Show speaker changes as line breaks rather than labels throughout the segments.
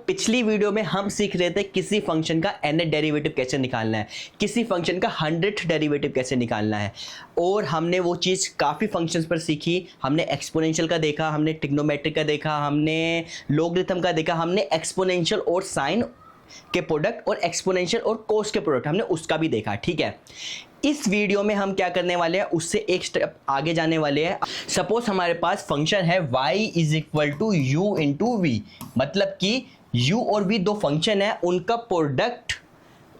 पिछली वीडियो में हम सीख रहे थे किसी फंक्शन का nth डेरिवेटिव कैसे निकालना है, किसी फंक्शन का 100th डेरिवेटिव कैसे निकालना है, और हमने वो चीज़ काफ़ी फंक्शंस पर सीखी। हमने एक्सपोनेंशियल का देखा, हमने ट्रिग्नोमेट्रिक का देखा, हमने लॉगरिथम का देखा, हमने एक्सपोनेंशियल और साइन के प्रोडक्ट और एक्सपोनेंशियल और कोस के प्रोडक्ट हमने उसका भी देखा। ठीक है, इस वीडियो में हम क्या करने वाले हैं, उससे एक स्टेप आगे जाने वाले हैं। सपोज हमारे पास फंक्शन है y is equal to u into v, मतलब कि u और v दो फंक्शन है, उनका प्रोडक्ट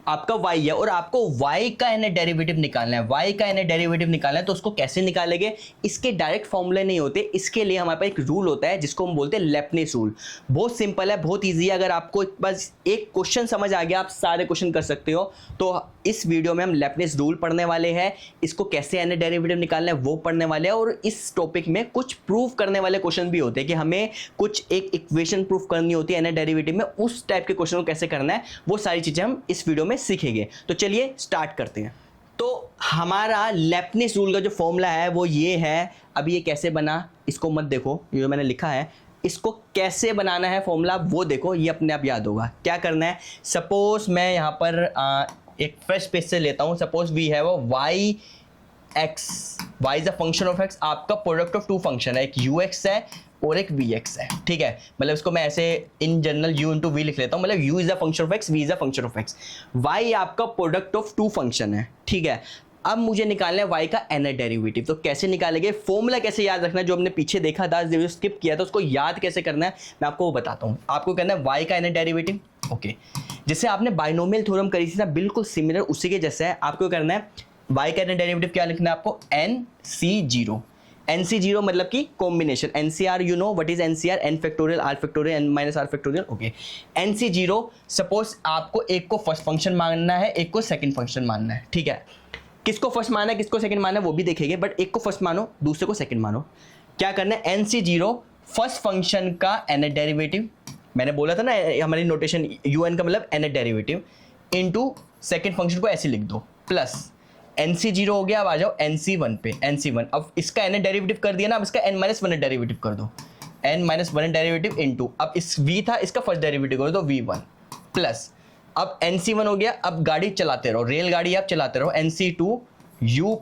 आपका y है और आपको y का nth डेरिवेटिव निकालना है। y का nth डेरिवेटिव निकालना है तो उसको कैसे निकालेंगे, इसके डायरेक्ट फॉर्मूले नहीं होते, इसके लिए हमारे पास एक रूल होता है जिसको हम बोलते हैं लेब्निज रूल। बहुत सिंपल है, बहुत इजी है। अगर आपको बस एक क्वेश्चन समझ आ गया, आप सारे क्वेश्चन कर सकते हो। तो इस वीडियो में हम लेब्निज रूल पढ़ने वाले हैं, इसको कैसे nth डेरिवेटिव निकालना है वो पढ़ने वाले हैं, और इस टॉपिक में कुछ प्रूव करने वाले क्वेश्चन भी होते हैं कि हमें कुछ एक इक्वेशन प्रूफ करनी होती है nth डेरिवेटिव में, उस टाइप के क्वेश्चन को कैसे करना है वो सारी चीजें हम इस वीडियो में सीखेंगे। तो चलिए स्टार्ट करते हैं। तो हमारा लेब्निज रूल का जो फॉर्मूला है वो ये है। अभी ये कैसे बना इसको मत देखो, ये जो मैंने लिखा है इसको कैसे बनाना है फॉर्मूला वो देखो, ये अपने आप याद होगा। क्या करना है, सपोज मैं यहाँ पर एक फ्रेश पेज से लेता हूँ। सपोज वी है वो y is a function of x, आपका प्रोडक्ट ऑफ टू फंक्शन है, एक ux है और एक vx है। ठीक है, मतलब इसको मैं ऐसे in general u into v लिख लेता हूँ, मतलब u is a function of x, v is a function of x। y आपका प्रोडक्ट ऑफ टू फंक्शन है। ठीक है, अब मुझे निकालना है y का nth डेरिवेटिव। तो कैसे निकालेंगे, फॉर्मूला कैसे याद रखना है, जो हमने पीछे देखा था, जो स्किप किया था, उसको याद कैसे करना है मैं आपको वो बताता हूँ। आपको कहना है y का nth डेरिवेटिव। ओके, जैसे आपने बाइनोमियल थ्योरम करी थी ना, बिल्कुल सिमिलर उसी के जैसा है। आपको करना है y का nth डेरिवेटिव क्या लिखना है आपको, NC0। NC0 मतलब कि combination. NCR you know what is NCR, n factorial r factorial n minus r factorial. Okay, NC0 suppose आपको एक को फर्स्ट फंक्शन मानना है, एक को सेकंड फंक्शन मानना है। ठीक है, किसको फर्स्ट मानना है किसको सेकंड मानना है वो भी देखेंगे, बट एक को फर्स्ट मानो दूसरे को सेकंड मानो। क्या करना है, NC0 फर्स्ट फंक्शन का nth डेरिवेटिव, मैंने बोला था ना हमारी नोटेशन un का मतलब nth derivative, into second function को ऐसे लिख दो, प्लस NC0 हो गया। अब आ जाओ NC1 पे, NC1 अब इसका nth डेरिवेटिव कर दिया ना, अब इसका n-1 डेरिवेटिव कर दो, n-1 डेरिवेटिव इनटू, अब इस v था इसका फर्स्ट डेरिवेटिव कर दो v1, प्लस अब NC1 हो गया। अब गाड़ी चलाते रहो, रेलगाड़ी आप चलाते रहो, NC2 u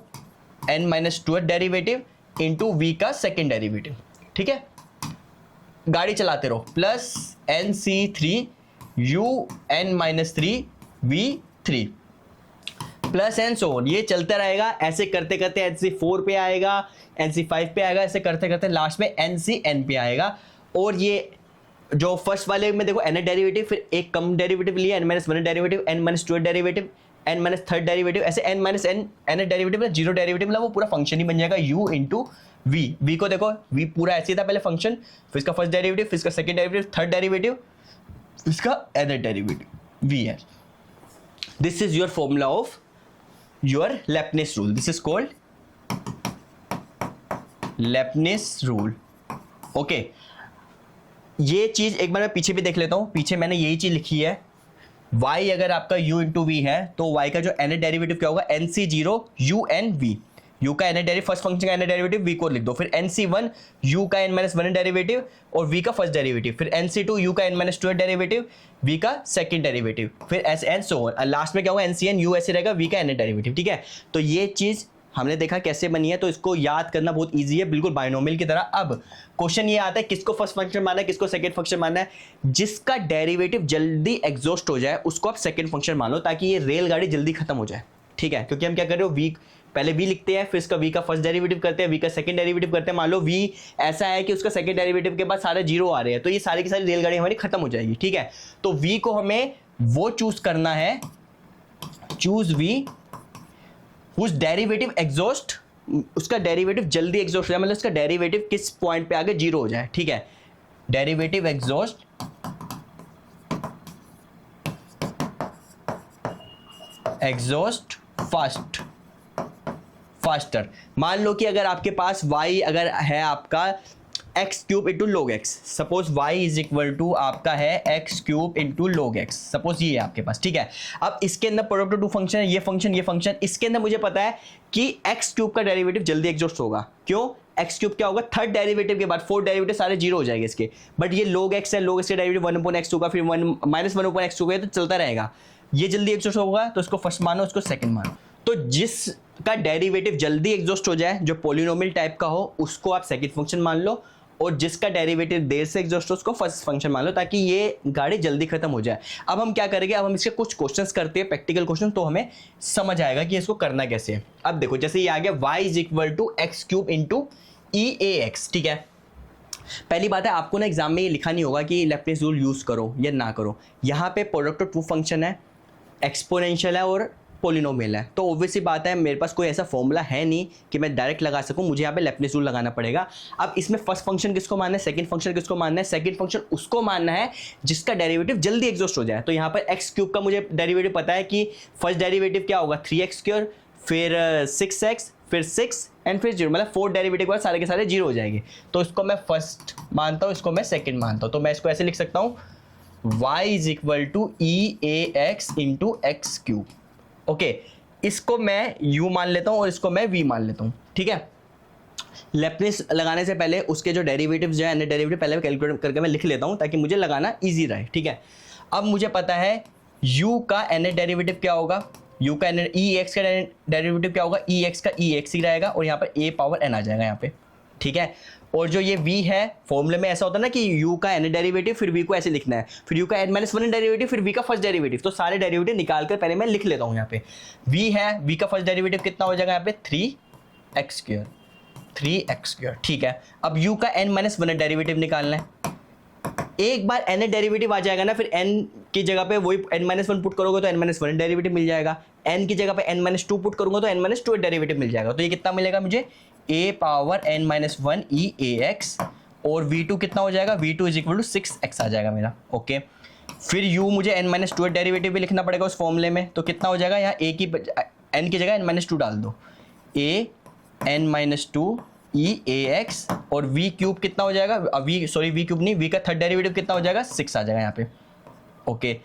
n-2 derivative into v का सेकंड डेरिवेटिव। ठीक है, गाड़ी चलाते रहो, plus NC3 u n-3 v3 plus and so on, ये चलता रहेगा। ऐसे करते करते NC4 पे आएगा, NC5 पे आएगा, ऐसे करते करते लास्ट में NCn पे आएगा। और ये जो फर्स्ट वाले में देखो nth डेरिवेटिव, फिर एक कम डेरिवेटिव लिया n-1 derivative, n-2 derivative, n-3 derivative, ऐसे n-n nth डेरिवेटिव में 0 डेरिवेटिव, मतलब वो पूरा फंक्शन ही बन जाएगा u इंटू v। v को देखो, v पूरा ऐसे था पहले फंक्शन, फिर इसका फर्स्ट डेरिवेटिव, फिर इसका सेकंड डेरिवेटिव, थर्ड डेरिवेटिव, इसका nth डेरिवेटिव v है। This is your formula of your Leibniz rule. This is called Leibniz rule. Okay, ये चीज एक बार मैं पीछे भी देख लेता हूं। पीछे मैंने यही चीज लिखी है, y अगर आपका u इंटू वी है तो y का जो nth डेरिवेटिव क्या होगा, NC0 u n v। u का nth डेरिवेटिव, फर्स्ट फंक्शन का nth डेरिवेटिव v को लिख दो, फिर NC1 u का n-1 डेरिवेटिव और v का फर्स्ट डेरिवेटिव, फिर NC2 u का n-2 डेरिवेटिव, v का सेकंड डेरिवेटिव, फिर ऐसे एंड सो ऑन। लास्ट में क्या होगा, NCn u ऐसे रहेगा, v का nth डेरिवेटिव। ठीक है, तो ये चीज हमने देखा कैसे बनी है, तो इसको याद करना बहुत इजी है, बिल्कुल बाइनोमियल की तरह। अब क्वेश्चन ये आता है किसको फर्स्ट फंक्शन मानना है, किसको सेकंड फंक्शन मानना है। जिसका डेरिवेटिव जल्दी एग्जॉस्ट हो जाए उसको आप सेकंड फंक्शन मान लो, ताकि ये रेलगाड़ी जल्दी खत्म हो जाए। ठीक है, क्योंकि हम क्या कर रहे हो, वी पहले v लिखते हैं, फिर इसका v का फर्स्ट डेरिवेटिव करते हैं, v का सेकंड डेरिवेटिव करते हैं। मान लो v ऐसा है कि उसका सेकंड डेरिवेटिव के बाद सारे जीरो आ रहे हैं, तो ये सारी की सारी रेलगाड़ी हमारी खत्म हो जाएगी। ठीक है, तो v को हमें वो चूज करना है, choose v whose derivative exhaust, उसका डेरिवेटिव जल्दी एग्जॉस्ट हो जाए, मतलब उसका डेरिवेटिव किस पॉइंट पे आगे जीरो हो जाए। ठीक है, डेरिवेटिव एग्जॉस्ट फास्टर। मान लो कि अगर आपके पास y अगर है आपका x cube into log x, suppose y is equal to आपका है x cube into log x, suppose ये है आपके पास। ठीक है, अब इसके अंदर प्रोडक्ट ऑफ टू फंक्शन है, ये फंक्शन ये फंक्शन, इसके अंदर मुझे पता है कि एक्स क्यूब का डेरिवेटिव जल्दी एग्जॉस्ट होगा। क्यों, एक्स क्यूब क्या होगा, थर्ड डेरिवेटिव के बाद फोर्थ डेरिवेटिव सारे जीरो हो जाएंगे इसके, बट ये log x है, log x का डेरिवेटिव 1/x होगा, फिर 1 माइनस 1/x होगा, तो चलता रहेगा। ये जल्दी एग्जॉस्ट होगा तो इसको फर्स्ट मानो, इसको सेकंड मानो। तो जिसका डेरिवेटिव जल्दी एग्जॉस्ट हो जाए, जो पोलिनोमियल टाइप का हो, उसको आप सेकंड फंक्शन मान लो, और जिसका डेरिवेटिव देर से एग्जॉस्ट हो उसको फर्स्ट फंक्शन मान लो, ताकि ये गाड़ी जल्दी खत्म हो जाए। अब हम क्या करेंगे, अब हम इसके कुछ क्वेश्चंस करते हैं, प्रैक्टिकल क्वेश्चन, तो हमें समझ आएगा कि इसको करना कैसे है। अब देखो, जैसे ये आ गया y is equal to x cube into EAX, ठीक है। पहली बात है, आपको ना एग्जाम में ये लिखा नहीं होगा कि लेफ्टिस रूल यूज करो या ना करो। यहाँ पे प्रोडक्ट ऑफ टू फंक्शन है, एक्सपोनेंशियल है और पोलिनोमियल है, तो ऑब्वियसली बात है मेरे पास कोई ऐसा फॉर्मूला है नहीं कि मैं डायरेक्ट लगा सकूं, मुझे यहाँ पे लेफ्टिस रूल लगाना पड़ेगा। अब इसमें फर्स्ट फंक्शन किसको मानना है, सेकंड फंक्शन किसको मानना है, सेकंड फंक्शन उसको मानना है जिसका डेरिवेटिव जल्दी एग्जॉस्ट हो जाए। तो यहाँ पर एक्स क्यूब का मुझे डेरिवेटिव पता है कि फर्स्ट डेरिवेटिव क्या होगा, 3x², फिर 6x, फिर 6 एंड फिर 0, मतलब फोर्थ डेरिवेटिव के बाद सारे के सारे जीरो हो जाएंगे। तो इसको मैं फर्स्ट मानता हूँ, इसको मैं सेकंड मानता हूँ। तो मैं इसको ऐसे लिख सकता हूँ, y is equal to EAX into x cube. Okay, इसको मैं u मान लेता हूँ और इसको मैं v मान लेता हूँ, ठीक है। लेफ्टिस लगाने से पहले उसके जो डेरिवेटिव्स जो है, अन्य डेरिवेटिव पहले कैलकुलेट करके मैं लिख लेता हूँ ताकि मुझे लगाना ईजी रहे, ठीक है। अब मुझे पता है u का nth डेरिवेटिव क्या होगा, u का EX का डेरिवेटिव क्या होगा, EX का EX ही रहेगा, और यहाँ पर a पावर n आ जाएगा यहाँ पे, ठीक है। और जो ये v है, फॉर्मूले में ऐसा होता है ना कि u का n डेरिवेटिव, फिर v को ऐसे लिखना है, फिर u का n-1 डेरिवेटिव, फिर v का फर्स्ट डेरिवेटिव। तो सारे डेरिवेटिव निकाल कर पहले मैं लिख लेता हूँ। यहाँ पे v है, v का फर्स्ट डेरिवेटिव कितना हो जाएगा यहाँ पे, 3x², ठीक है। अब u का n-1 डेरिवेटिव निकालना है। एक बार n डेरिवेटिव आ जाएगा ना, फिर n की जगह पे वही n-1 पुट करोगे तो n-1 डेरिवेटिव मिल जाएगा, n की जगह पे n-2 पुट करूंगा तो n-2 डेरिवेटिव मिल जाएगा। तो ये कितना मिलेगा मुझे, a पावर n-1 EAX, और v2 कितना हो जाएगा, v2 is equal to 6x आ जाएगा मेरा, ओके। फिर u मुझे n-2 डेरिवेटिव भी लिखना पड़ेगा उस फॉर्मूले में, तो कितना हो जाएगा, यहाँ a की n की जगह n-2 डाल दो, a n-2 EAX, और v क्यूब कितना हो जाएगा, v क्यूब नहीं, v का थर्ड डेरिवेटिव कितना हो जाएगा, 6 आ जाएगा यहाँ पे, ओके।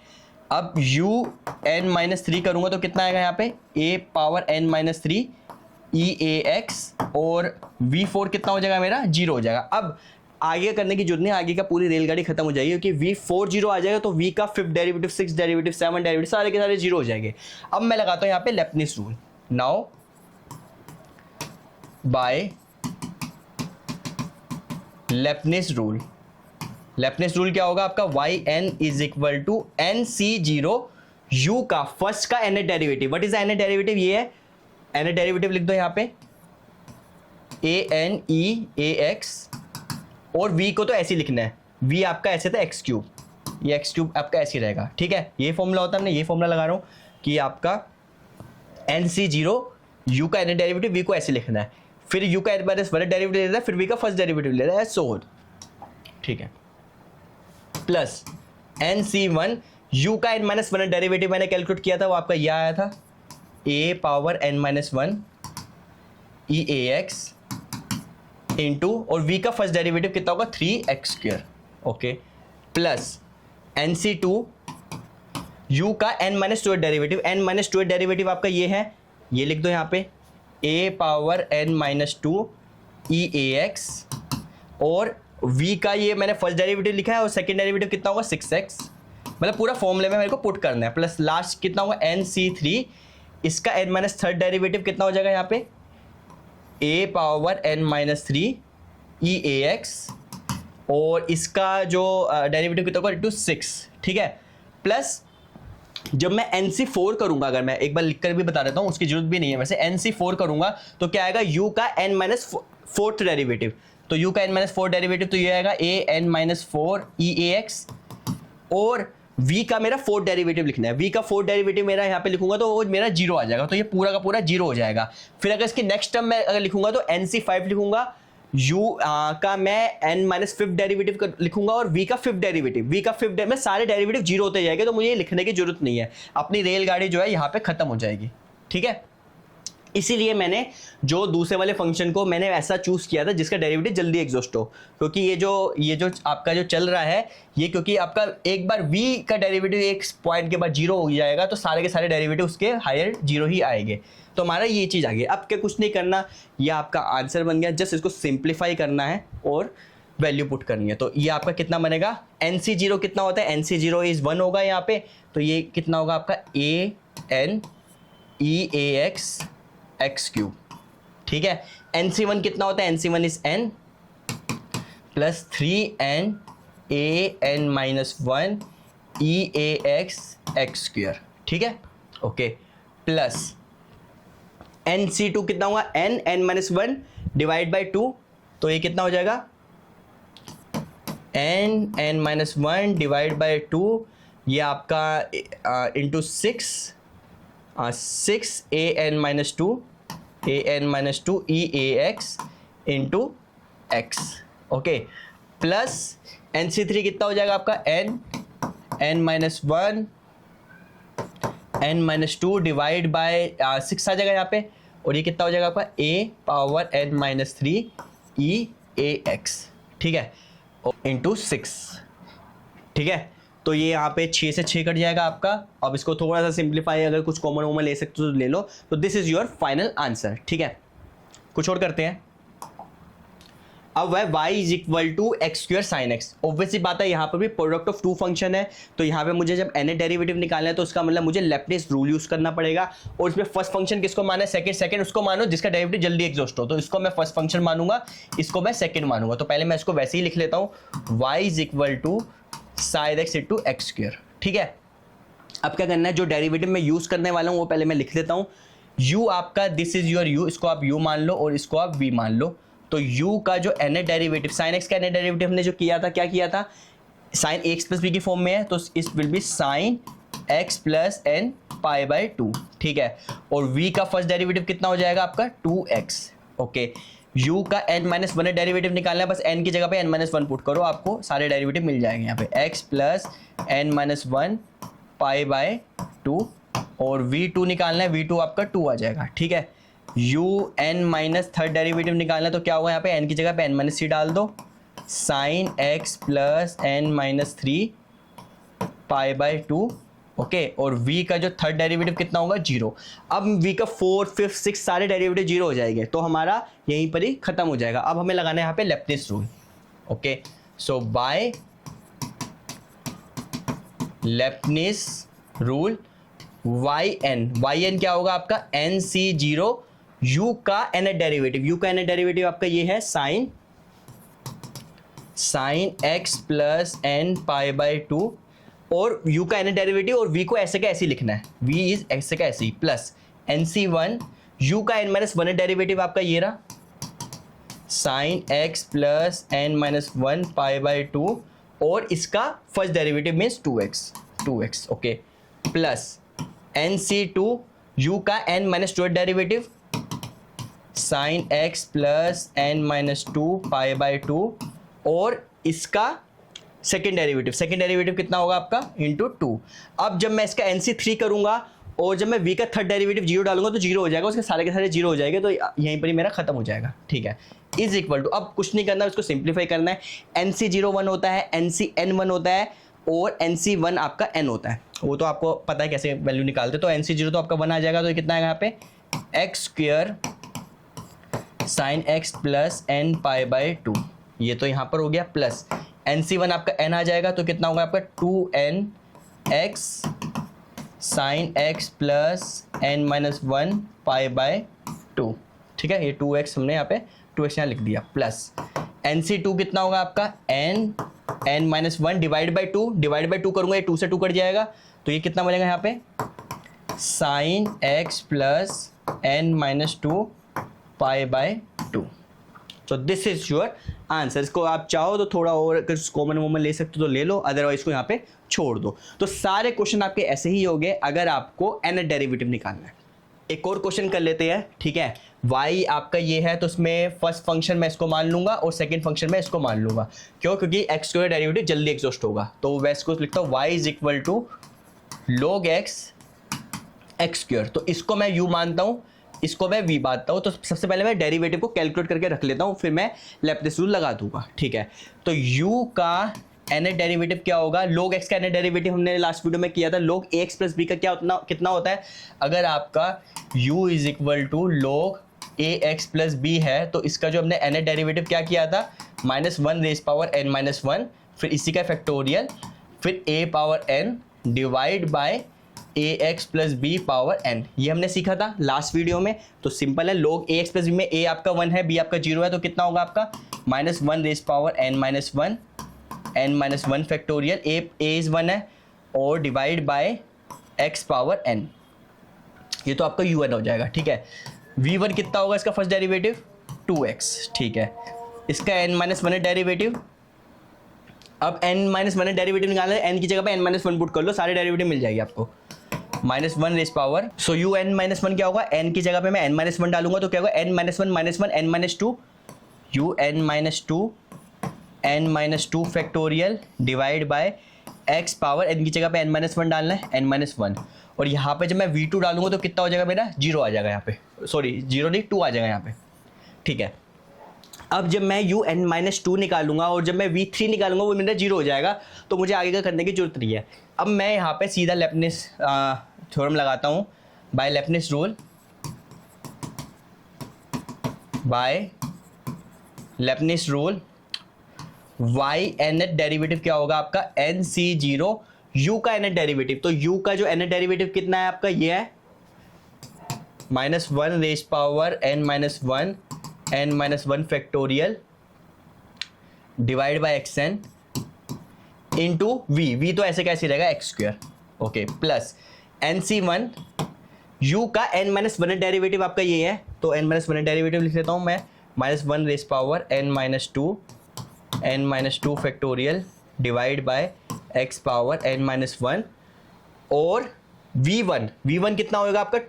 अब u n-3 करूंगा तो कितना आएगा यहाँ पे, a पावर n-3 EAX, और v4 कितना हो जाएगा मेरा, 0 हो जाएगा। अब आगे करने की जरूरत नहीं, आगे का पूरी रेलगाड़ी खत्म हो जाएगी, क्योंकि v4 0 आ जाएगा तो v का फिफ्थ डेरिवेटिव, 6 डेरिवेटिव, 7 डेरिवेटिव, सारे के सारे 0 हो जाएंगे। अब मैं लगाता हूँ यहाँ पे Leibniz rule. Now by Leibniz rule, Leibniz rule क्या होगा आपका, yn is equal to nc0 u का फर्स्ट का nth derivative. What is nth derivative, ये है nth डेरिवेटिव, लिख दो यहाँ पे ANEAX, और v को तो ऐसे ही लिखना है, v आपका ऐसे था x क्यूब, ये x क्यूब आपका ऐसे ही रहेगा, ठीक है। ये फॉर्मूला होता है, मैं ये फॉर्मूला लगा रहा हूँ कि आपका nc0 u का nth डेरिवेटिव, v को ऐसे लिखना है, फिर u का n-1 डेरिवेटिव ले रहा है, फिर v का फर्स्ट डेरिवेटिव ले रहा है, सो ठीक है, प्लस nc1 u का n-1 डेरिवेटिव मैंने कैलकुलेट किया था, वो आपका ये आया था, a power n-1 EAX into, और v का फर्स्ट डेरिवेटिव कितना होगा, 3x², okay, plus nc2 u का n-2 डेरिवेटिव, n-2 डेरिवेटिव आपका ये है, ये लिख दो यहाँ पे a पावर n-2 EAX, और v का ये मैंने फर्स्ट डेरिवेटिव लिखा है, और सेकंड डेरिवेटिव कितना होगा, 6x, मतलब पूरा फॉर्मूले में मेरे को पुट करना है, प्लस लास्ट कितना होगा, nc3, इसका n-3 डेरिवेटिव कितना हो जाएगा यहाँ पे, a पावर n-3 EAX, और इसका जो डेरिवेटिव कितना होगा, 6, ठीक है। प्लस जब मैं nc4 करूंगा, अगर मैं एक बार लिखकर भी बता देता हूं, उसकी जरूरत भी नहीं है वैसे, nc4 करूंगा तो क्या आएगा, u का n-4 डेरिवेटिव, तो u का n-4 डेरिवेटिव तो ये आएगा a n-4 EAX, और v का मेरा फोर्थ डेरिवेटिव लिखना है, v का फोर्थ डेरिवेटिव मेरा यहाँ पे लिखूंगा तो वो मेरा 0 आ जाएगा, तो ये पूरा का पूरा 0 हो जाएगा। फिर अगर इसकी नेक्स्ट टर्म में अगर लिखूंगा तो nc5 लिखूंगा, u का मैं n-5 डेरिवेटिव लिखूंगा, और v का फिफ्थ डेरिवेटिव, में सारे डेरिवेटिव 0 होते जाएंगे, तो मुझे ये लिखने की जरूरत नहीं है, अपनी रेलगाड़ी जो है यहाँ पे खत्म हो जाएगी, ठीक है। इसीलिए मैंने जो दूसरे वाले फंक्शन को मैंने ऐसा चूज़ किया था जिसका डेरिवेटिव जल्दी एग्जॉस्ट हो, क्योंकि ये जो आपका जो चल रहा है ये, क्योंकि आपका एक बार v का डेरिवेटिव एक पॉइंट के बाद जीरो हो जाएगा तो सारे के सारे डेरिवेटिव उसके हायर जीरो ही आएंगे। तो हमारा ये चीज़ आ गई। अब क्या कुछ नहीं करना, ये आपका आंसर बन गया, जस्ट इसको सिंप्लीफाई करना है और वैल्यू पुट करनी है। तो ये आपका कितना बनेगा, NC0 कितना होता है, NC0 इज़ 1 होगा यहाँ पे, तो ये कितना होगा आपका ANEAX एक्स क्यूब। ठीक है, NC1 कितना होता है, NC1 is n plus 3n AN minus 1 EAX x square. ठीक है, ओके, प्लस NC2 कितना होगा, n माइनस 1 डिवाइड बाई 2, तो ये कितना हो जाएगा, n माइनस 1 डिवाइड बाई 2, ये आपका into 6 AN minus 2 EAX into x। Okay, plus NC3 कितना हो जाएगा आपका, n माइनस 2 डिवाइड बाय 6 आ जाएगा यहाँ पे, और ये कितना हो जाएगा आपका a power n minus 3 EAX। ठीक है, इंटू 6। ठीक है, तो ये यहाँ पे 6 से 6 कट जाएगा आपका। अब इसको थोड़ा सा सिंप्लीफाई, अगर कुछ कॉमन वॉमन ले सकते हो तो ले लो। तो this is your final answer. ठीक है, कुछ और करते हैं। अब वह y is equal to x square sine x. Obviously बात है, यहाँ पर भी प्रोडक्ट ऑफ टू फंक्शन है, तो यहाँ पे मुझे जब n डेरिवेटिव निकालना है तो उसका मतलब मुझे लेब्निज रूल यूज करना पड़ेगा। और इसमें फर्स्ट फंक्शन किसको माना है, सेकंड उसको मानो जिसका डेरिवेटिव जल्दी एग्जॉस्ट हो, तो इसको मैं फर्स्ट फंक्शन मानूंगा, इसको मैं सेकंड मानूंगा। तो पहले मैं इसको वैसे ही लिख लेता हूँ, y is equal to sine x into x square. ठीक है, अब क्या करना है, जो डेरिवेटिव मैं यूज करने वाला हूँ वो पहले मैं लिख लेता हूँ। u आपका, दिस इज योर u, इसको आप u मान लो और इसको आप v मान लो। तो u का जो n डेरिवेटिव, साइन x का n डेरिवेटिव हमने जो किया था, क्या किया था, साइन ax प्लस b की फॉर्म में है, तो इस will be sine x plus n pi by 2। ठीक है, और v का फर्स्ट डेरिवेटिव कितना हो जाएगा आपका 2x। ओके, u का n माइनस 1 डेरिवेटिव निकालना है, बस n की जगह पे n माइनस 1 पुट करो, आपको सारे डेरिवेटिव मिल जाएंगे यहाँ पे, x plus n minus 1 pi by 2, और v2 निकालना है, v2 आपका 2 आ जाएगा। ठीक है, u n minus third derivative निकालना है, तो क्या होगा यहाँ पे, n की जगह पे n माइनस 3 डाल दो, sine x plus n minus 3 pi by 2। Okay, और v का जो थर्ड डेरिवेटिव कितना होगा, 0। अब v का 4, 5, 6 सारे डेरिवेटिव 0 हो जाएंगे, तो हमारा यहीं पर ही खत्म हो जाएगा। अब हमें लगाना है यहाँ पे लेब्निज रूल। ओके, सो बाय लेब्निज रूल yn क्या होगा आपका, NC0 u का n डेरिवेटिव आपका ये है sine x plus n pi by 2, और u का n डेरिवेटिव, और v को ऐसे का ऐसे लिखना है, v इज ऐसे का ऐसे, प्लस NC1 u का n माइनस 1 डेरिवेटिव आपका ये रहा, sine x plus n minus 1 pi by 2, और इसका first derivative means 2x। Okay, plus NC2 u का n minus 2 derivative, sine x plus n minus 2 pi by 2, और इसका second derivative कितना होगा आपका, इंटू 2। अब जब मैं इसका NC3 करूंगा और जब मैं v का थर्ड डेरिवेटिव 0 डालूंगा तो 0 हो जाएगा, उसके सारे के सारे 0 हो जाएंगे, तो यहीं पर ही मेरा खत्म हो जाएगा। ठीक है, इज इक्वल टू, अब कुछ नहीं करना, उसको सिंप्लीफाई करना है। NC0 1 होता है, NCn 1 होता है, और NC1 आपका n होता है, वो तो आपको पता है कैसे वैल्यू निकालते। तो NC0 तो आपका 1 आ जाएगा, तो ये कितना आएगा यहाँ पे, x square sign x plus n pi by 2, ये तो यहाँ पर हो गया, प्लस NC1 आपका n आ जाएगा, तो कितना होगा आपका 2nx sine x plus n minus 1 pi by 2। ठीक है, ये 2x हमने यहाँ पे 2x यहाँ लिख दिया, प्लस NC2 कितना होगा आपका, n माइनस 1 डिवाइड बाई 2 करूँगा, ये 2 से 2 कट जाएगा, तो ये कितना बनेगा यहाँ पे, sine x plus n minus 2 pi by 2। तो दिस इज योर आंसर। इसको आप चाहो तो थोड़ा और कॉमन वॉमन ले सकते हो तो ले लो, अदरवाइज को यहाँ पे छोड़ दो। तो सारे क्वेश्चन आपके ऐसे ही होंगे अगर आपको n डेरिवेटिव निकालना है। एक और क्वेश्चन कर लेते हैं। ठीक है, y आपका ये है, तो उसमें फर्स्ट फंक्शन मैं इसको मान लूंगा और सेकंड फंक्शन मैं इसको मान लूंगा, क्यों, क्योंकि x स्क्वायर डेरिवेटिव जल्दी एग्जॉस्ट होगा। तो मैं इसको लिखता हूँ y is equal to log x square, तो इसको मैं u मानता हूँ, इसको मैं v बांटता हूँ, तो सबसे पहले मैं डेरिवेटिव को कैलकुलेट करके रख लेता हूँ, फिर मैं लेप्लेस रूल लगा दूंगा, ठीक है। तो u का nth डेरिवेटिव क्या होगा, log x का nth डेरिवेटिव हमने लास्ट वीडियो में किया था, log ax प्लस b का कितना होता है, अगर आपका u is equal to log ax plus b है, तो इसका जो हमने nth डेरिवेटिव क्या किया था, -1 रेज पावर n माइनस 1, फिर इसी का फैक्टोरियल, फिर a power n divide by ax plus b power n, ये हमने सीखा था लास्ट वीडियो में। तो सिंपल है, log ax प्लस बी में a आपका 1 है, b आपका 0 है, तो कितना होगा आपका -1 raise power n minus 1, n minus 1 factorial, a is 1 है, और divide by x power n, ये तो आपका un हो जाएगा, ठीक है। v1 कितना होगा इसका फर्स्ट डेरिवेटिव, 2x, ठीक है। इसका n माइनस 1 डेरिवेटिव, अब n माइनस 1 डेरिवेटिव निकालना है, n की जगह पे n माइनस 1 पुट कर लो, सारे डेरिवेटिव मिल जाएगी आपको, -1 रेज पावर, सो u n माइनस 1 क्या होगा, n की जगह पे मैं n माइनस 1 डालूंगा तो क्या होगा, n minus 1 n minus 2, u n minus 2 n minus 2 factorial divide by x power, n की जगह पे n माइनस 1 डालना है, n माइनस 1, और यहाँ पे जब मैं v2 डालूंगा तो कितना हो जाएगा मेरा, 0 आ जाएगा यहाँ पे, सॉरी 0 नहीं 2 आ जाएगा यहाँ पे, ठीक है। अब जब मैं u n माइनस 2 निकालूंगा और जब मैं v3 निकालूंगा वो मेरा 0 हो जाएगा, तो मुझे आगे का करने की जरूरत नहीं है। अब मैं यहाँ पे सीधा लेब्निज थ्योरम लगाता हूँ, by Leibniz rule, by Leibniz rule y nth derivative क्या होगा आपका, nc0, u का nth डेरिवेटिव, तो u का जो nth डेरिवेटिव कितना है आपका, ये है -1 raise power n minus 1 n minus 1 factorial divide by xn into v तो ऐसे कैसे रहेगा x square, okay, plus nc1, u का n माइनस 1 डेरिवेटिव आपका ये है, तो n माइनस 1 डेरिवेटिव लिख लेता हूँ मैं, -1 raise power n minus 2 factorial divide by x power n minus 1, और v1 कितना होगा आपका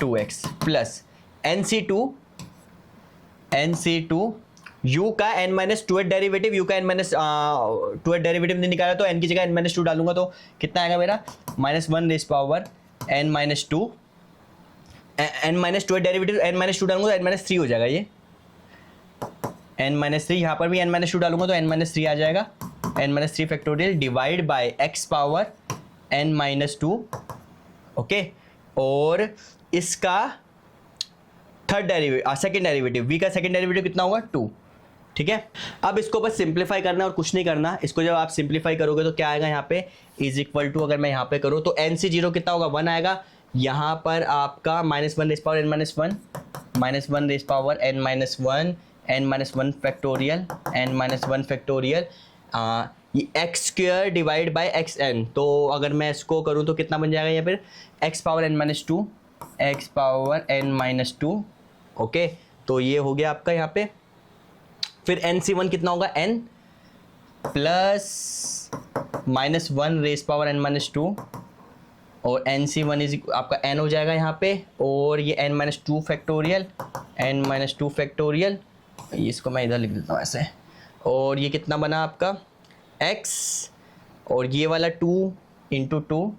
2x प्लस nc2 u का n माइनस 2 डेरिवेटिव, u का n माइनस 2 डेरिवेटिव नहीं निकाला तो n की जगह n माइनस 2 डालूंगा तो कितना आएगा मेरा, -1 raise power n minus 2, n minus 2 derivative n minus 2 डालूंगा तो n माइनस 3 हो जाएगा, ये n माइनस 3, यहाँ पर भी n माइनस 2 डालूंगा तो n माइनस 3 आ जाएगा, n minus 3 factorial divide by x power n minus 2, okay, और इसका सेकंड डेरिवेटिव v का सेकंड डेरिवेटिव कितना होगा, 2, ठीक है। अब इसको बस सिंप्लीफाई करना और कुछ नहीं करना, इसको जब आप सिंप्लीफाई करोगे तो क्या आएगा यहाँ पे, इज इक्वल टू, अगर मैं यहाँ पे करूँ तो nc0 कितना होगा, 1 आएगा, यहाँ पर आपका -1 raise power n minus 1, -1 raise power n minus 1, n minus 1 factorial, n minus 1 factorial, ये x square divide by xn, तो अगर मैं इसको करूँ तो कितना बन जाएगा यहाँ पर, x power n minus 2, x power n minus 2, okay, तो ये हो गया आपका यहाँ पे। फिर nc1 कितना होगा, n plus -1 raise power n minus 2, और nc1 इज आपका n हो जाएगा यहाँ पे, और ये n minus 2 factorial, n minus 2 factorial, इसको मैं इधर लिख देता हूँ ऐसे, और ये कितना बना आपका x, और ये वाला 2 इंटू 2,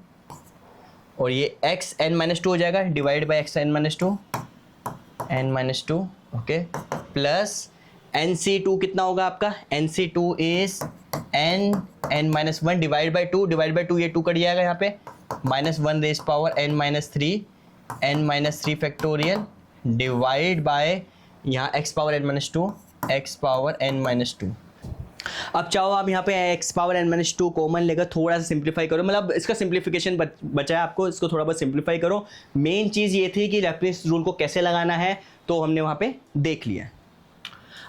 और ये x n माइनस 2 हो जाएगा divide by x n minus 2, n minus 2, okay, plus nc2 कितना होगा आपका, nc2 is n minus 1 divide by 2, ये 2 कट जाएगा यहाँ पे, -1 raise power n minus 3 factorial divide by यहाँ x power n minus 2, x power n minus 2। अब चाहो आप यहाँ पे x power n minus 2 common लेकर थोड़ा सा सिंप्लीफाई करो, मतलब इसका सिंप्लीफिकेशन बचा है आपको, इसको थोड़ा बहुत सिंप्लीफाई करो। मेन चीज़ ये थी कि लेब्निज रूल को कैसे लगाना है, तो हमने वहाँ पे देख लिया।